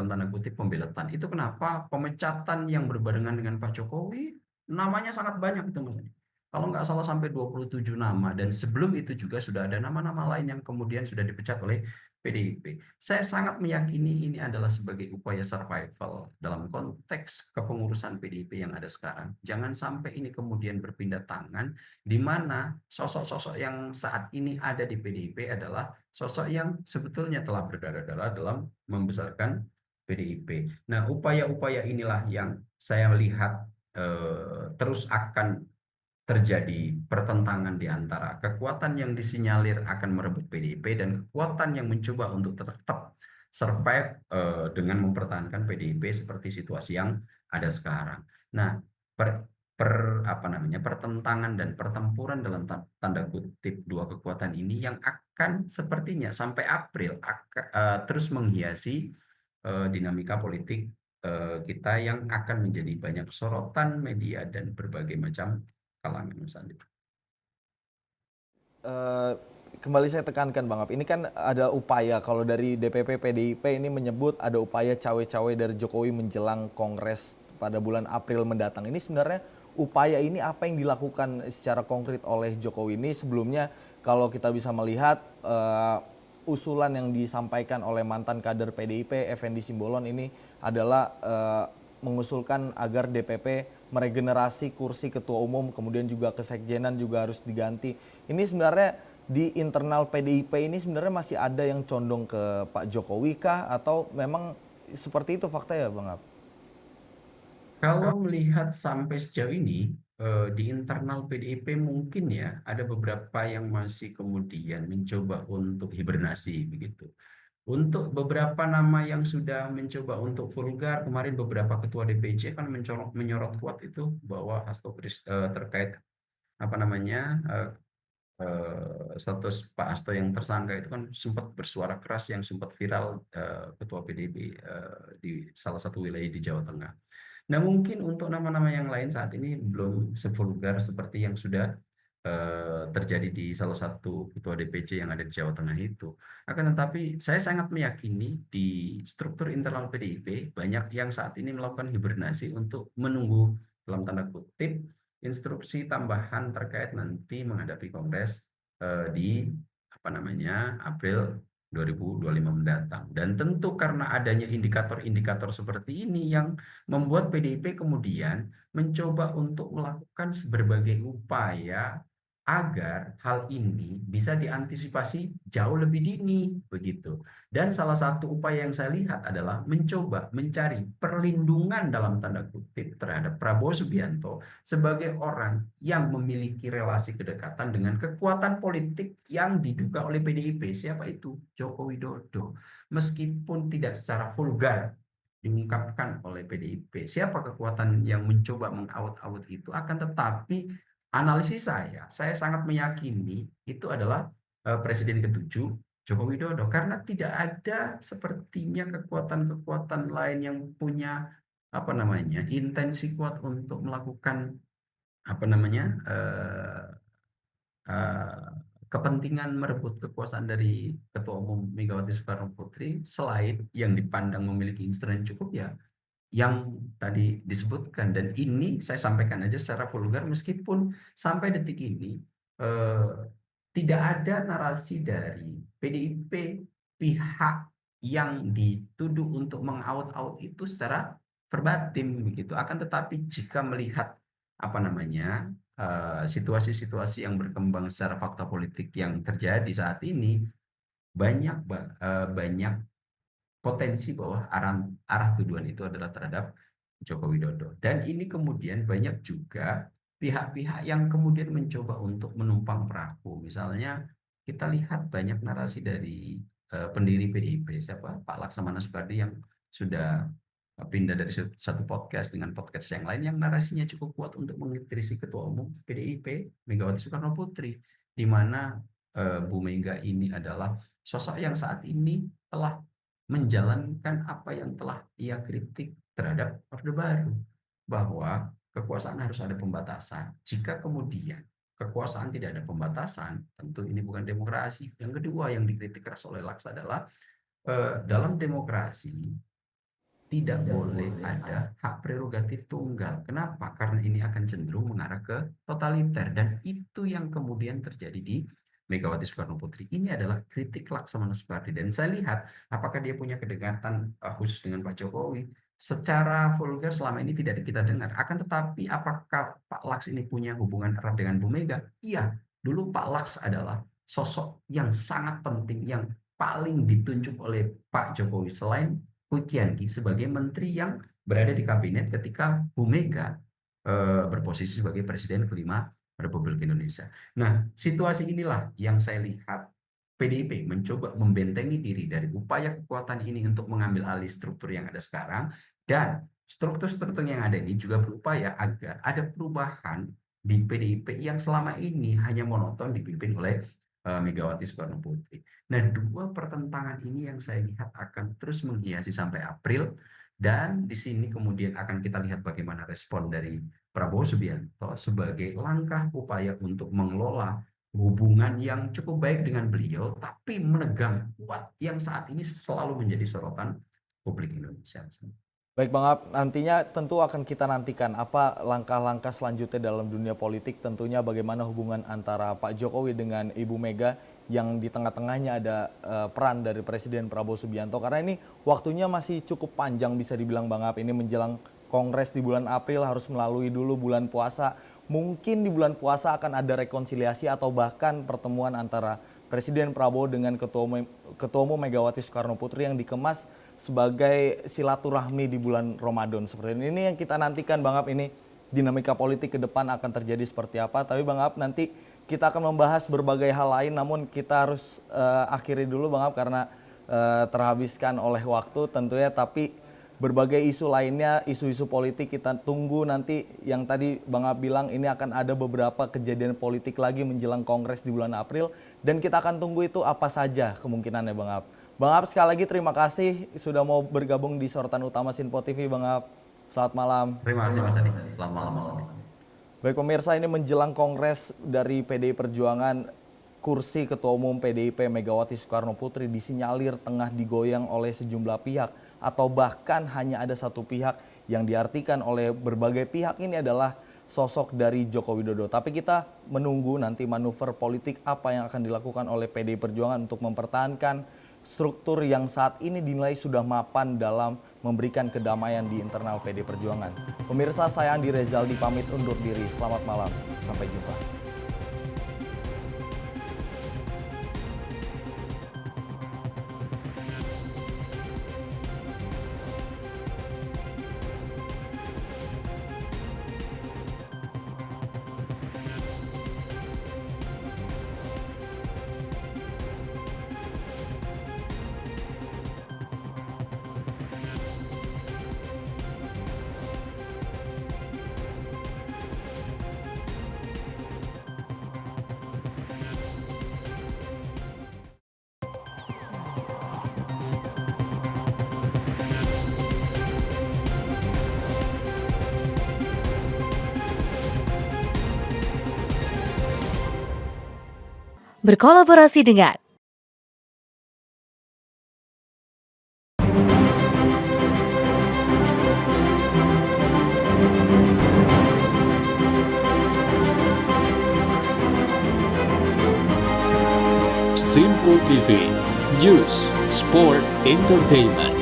tanda kutip pembelatan. Itu kenapa pemecatan yang berbarengan dengan Pak Jokowi namanya sangat banyak itu, Mas. kalau nggak salah sampai 27 nama, dan sebelum itu juga sudah ada nama-nama lain yang kemudian sudah dipecat oleh PDIP. Saya sangat meyakini ini adalah sebagai upaya survival dalam konteks kepengurusan PDIP yang ada sekarang. Jangan sampai ini kemudian berpindah tangan, di mana sosok-sosok yang saat ini ada di PDIP adalah sosok yang sebetulnya telah berdarah-darah dalam membesarkan PDIP. Nah, upaya-upaya inilah yang saya lihat terus akan terjadi pertentangan di antara kekuatan yang disinyalir akan merebut PDIP dan kekuatan yang mencoba untuk tetap survive dengan mempertahankan PDIP seperti situasi yang ada sekarang. Nah, pertentangan dan pertempuran dalam tanda kutip dua kekuatan ini yang akan sepertinya sampai April terus menghiasi dinamika politik kita yang akan menjadi banyak sorotan media dan berbagai macam kalangan, Mas Andi. Kembali saya tekankan Bang Ab, ini kan ada upaya, kalau dari DPP PDIP ini menyebut ada upaya cawe-cawe dari Jokowi menjelang Kongres pada bulan April mendatang. Ini sebenarnya upaya ini apa yang dilakukan secara konkret oleh Jokowi ini? Sebelumnya kalau kita bisa melihat usulan yang disampaikan oleh mantan kader PDIP Effendi Simbolon ini adalah mengusulkan agar DPP meregenerasi kursi ketua umum, kemudian juga kesekjenan juga harus diganti. Ini sebenarnya di internal PDIP ini sebenarnya masih ada yang condong ke Pak Jokowi kah, atau memang seperti itu fakta ya Bang Ab? Kalau melihat sampai sejauh ini di internal PDIP mungkin ya ada beberapa yang masih kemudian mencoba untuk hibernasi begitu. Untuk beberapa nama yang sudah mencoba untuk vulgar, kemarin beberapa ketua DPC kan menyorot kuat itu bahwa terkait status Pak Hasto yang tersangka itu kan sempat bersuara keras yang sempat viral ketua PDIP di salah satu wilayah di Jawa Tengah. Nah, mungkin untuk nama-nama yang lain saat ini belum sevulgar seperti yang sudah terjadi di salah satu ketua DPC yang ada di Jawa Tengah itu. Akan tetapi saya sangat meyakini di struktur internal PDIP banyak yang saat ini melakukan hibernasi untuk menunggu dalam tanda kutip instruksi tambahan terkait nanti menghadapi Kongres di April 2025 mendatang. Dan tentu karena adanya indikator-indikator seperti ini yang membuat PDIP kemudian mencoba untuk melakukan berbagai upaya agar hal ini bisa diantisipasi jauh lebih dini begitu. Dan salah satu upaya yang saya lihat adalah mencoba mencari perlindungan dalam tanda kutip terhadap Prabowo Subianto sebagai orang yang memiliki relasi kedekatan dengan kekuatan politik yang diduga oleh PDIP. Siapa itu? Joko Widodo. Meskipun tidak secara vulgar diungkapkan oleh PDIP siapa kekuatan yang mencoba mengaut-aut itu, akan tetapi analisis saya sangat meyakini itu adalah Presiden ke-7 Joko Widodo, karena tidak ada sepertinya kekuatan-kekuatan lain yang punya intensi kuat untuk melakukan kepentingan merebut kekuasaan dari Ketua Umum Megawati Soekarno Putri selain yang dipandang memiliki instrumen cukup ya yang tadi disebutkan. Dan ini saya sampaikan aja secara vulgar meskipun sampai detik ini tidak ada narasi dari PDIP pihak yang dituduh untuk mengaut-aut itu secara verbatim begitu. Akan tetapi jika melihat situasi-situasi yang berkembang secara fakta politik yang terjadi saat ini, banyak potensi bahwa arah tuduhan itu adalah terhadap Joko Widodo. Dan ini kemudian banyak juga pihak-pihak yang kemudian mencoba untuk menumpang perahu. Misalnya kita lihat banyak narasi dari pendiri PDIP, siapa? Pak Laksamana Soekardi yang sudah pindah dari satu podcast dengan podcast yang lain yang narasinya cukup kuat untuk mengkritisi Ketua Umum PDIP Megawati Soekarno Putri, di mana Bu Mega ini adalah sosok yang saat ini telah menjalankan apa yang telah ia kritik terhadap Orde Baru, bahwa kekuasaan harus ada pembatasan. Jika kemudian kekuasaan tidak ada pembatasan, tentu ini bukan demokrasi. Yang kedua yang dikritik keras oleh Laks adalah dalam demokrasi tidak boleh ada hak prerogatif tunggal. Kenapa? Karena ini akan cenderung mengarah ke totaliter, dan itu yang kemudian terjadi di Megawati Soekarno Putri. Ini adalah kritik Laksamana Soekardi, dan saya lihat apakah dia punya kedekatan khusus dengan Pak Jokowi. Secara vulgar selama ini tidak kita dengar. Akan tetapi apakah Pak Laks ini punya hubungan erat dengan Bu Mega? Iya, dulu Pak Laks adalah sosok yang sangat penting, yang paling ditunjuk oleh Pak Jokowi selain Kwi Kian Gi sebagai menteri yang berada di kabinet ketika Bu Mega berposisi sebagai presiden kelima Republik Indonesia. Nah, situasi inilah yang saya lihat PDIP mencoba membentengi diri dari upaya kekuatan ini untuk mengambil alih struktur yang ada sekarang, dan struktur-struktur yang ada ini juga berupaya agar ada perubahan di PDIP yang selama ini hanya monoton dipimpin oleh Megawati Soekarno Putri. Nah, dua pertentangan ini yang saya lihat akan terus menghiasi sampai April, dan di sini kemudian akan kita lihat bagaimana respon dari Prabowo Subianto sebagai langkah upaya untuk mengelola hubungan yang cukup baik dengan beliau, tapi menegang kuat yang saat ini selalu menjadi sorotan publik Indonesia. Baik Bang Ab, nantinya tentu akan kita nantikan apa langkah-langkah selanjutnya dalam dunia politik, tentunya bagaimana hubungan antara Pak Jokowi dengan Ibu Mega yang di tengah-tengahnya ada peran dari Presiden Prabowo Subianto, karena ini waktunya masih cukup panjang bisa dibilang Bang Ab, ini menjelang Kongres di bulan April, harus melalui dulu bulan puasa. Mungkin di bulan puasa akan ada rekonsiliasi atau bahkan pertemuan antara Presiden Prabowo dengan Ketua Umum Megawati Soekarno Putri yang dikemas sebagai silaturahmi di bulan Ramadan seperti ini. Ini yang kita nantikan Bang Ab, ini dinamika politik ke depan akan terjadi seperti apa. Tapi Bang Ab, nanti kita akan membahas berbagai hal lain, namun kita harus akhiri dulu Bang Ab karena terhabiskan oleh waktu tentunya. Tapi berbagai isu lainnya, isu-isu politik kita tunggu nanti. Yang tadi Bang Ab bilang ini akan ada beberapa kejadian politik lagi menjelang Kongres di bulan April, dan kita akan tunggu itu apa saja kemungkinannya Bang Ab. Bang Ab, sekali lagi terima kasih sudah mau bergabung di sorotan utama Sinpo TV Bang Ab. Selamat malam. Terima kasih Mas Adi. Selamat malam Mas Adi. Baik pemirsa, ini menjelang Kongres dari PDI Perjuangan, kursi Ketua Umum PDIP Megawati Soekarno Putri disinyalir tengah digoyang oleh sejumlah pihak, atau bahkan hanya ada satu pihak yang diartikan oleh berbagai pihak ini adalah sosok dari Joko Widodo. Tapi kita menunggu nanti manuver politik apa yang akan dilakukan oleh PDI Perjuangan untuk mempertahankan struktur yang saat ini dinilai sudah mapan dalam memberikan kedamaian di internal PDI Perjuangan. Pemirsa, saya Andi Rezaldi pamit undur diri. Selamat malam. Sampai jumpa. Berkolaborasi dengan Sinpo TV, News, Sport, Entertainment.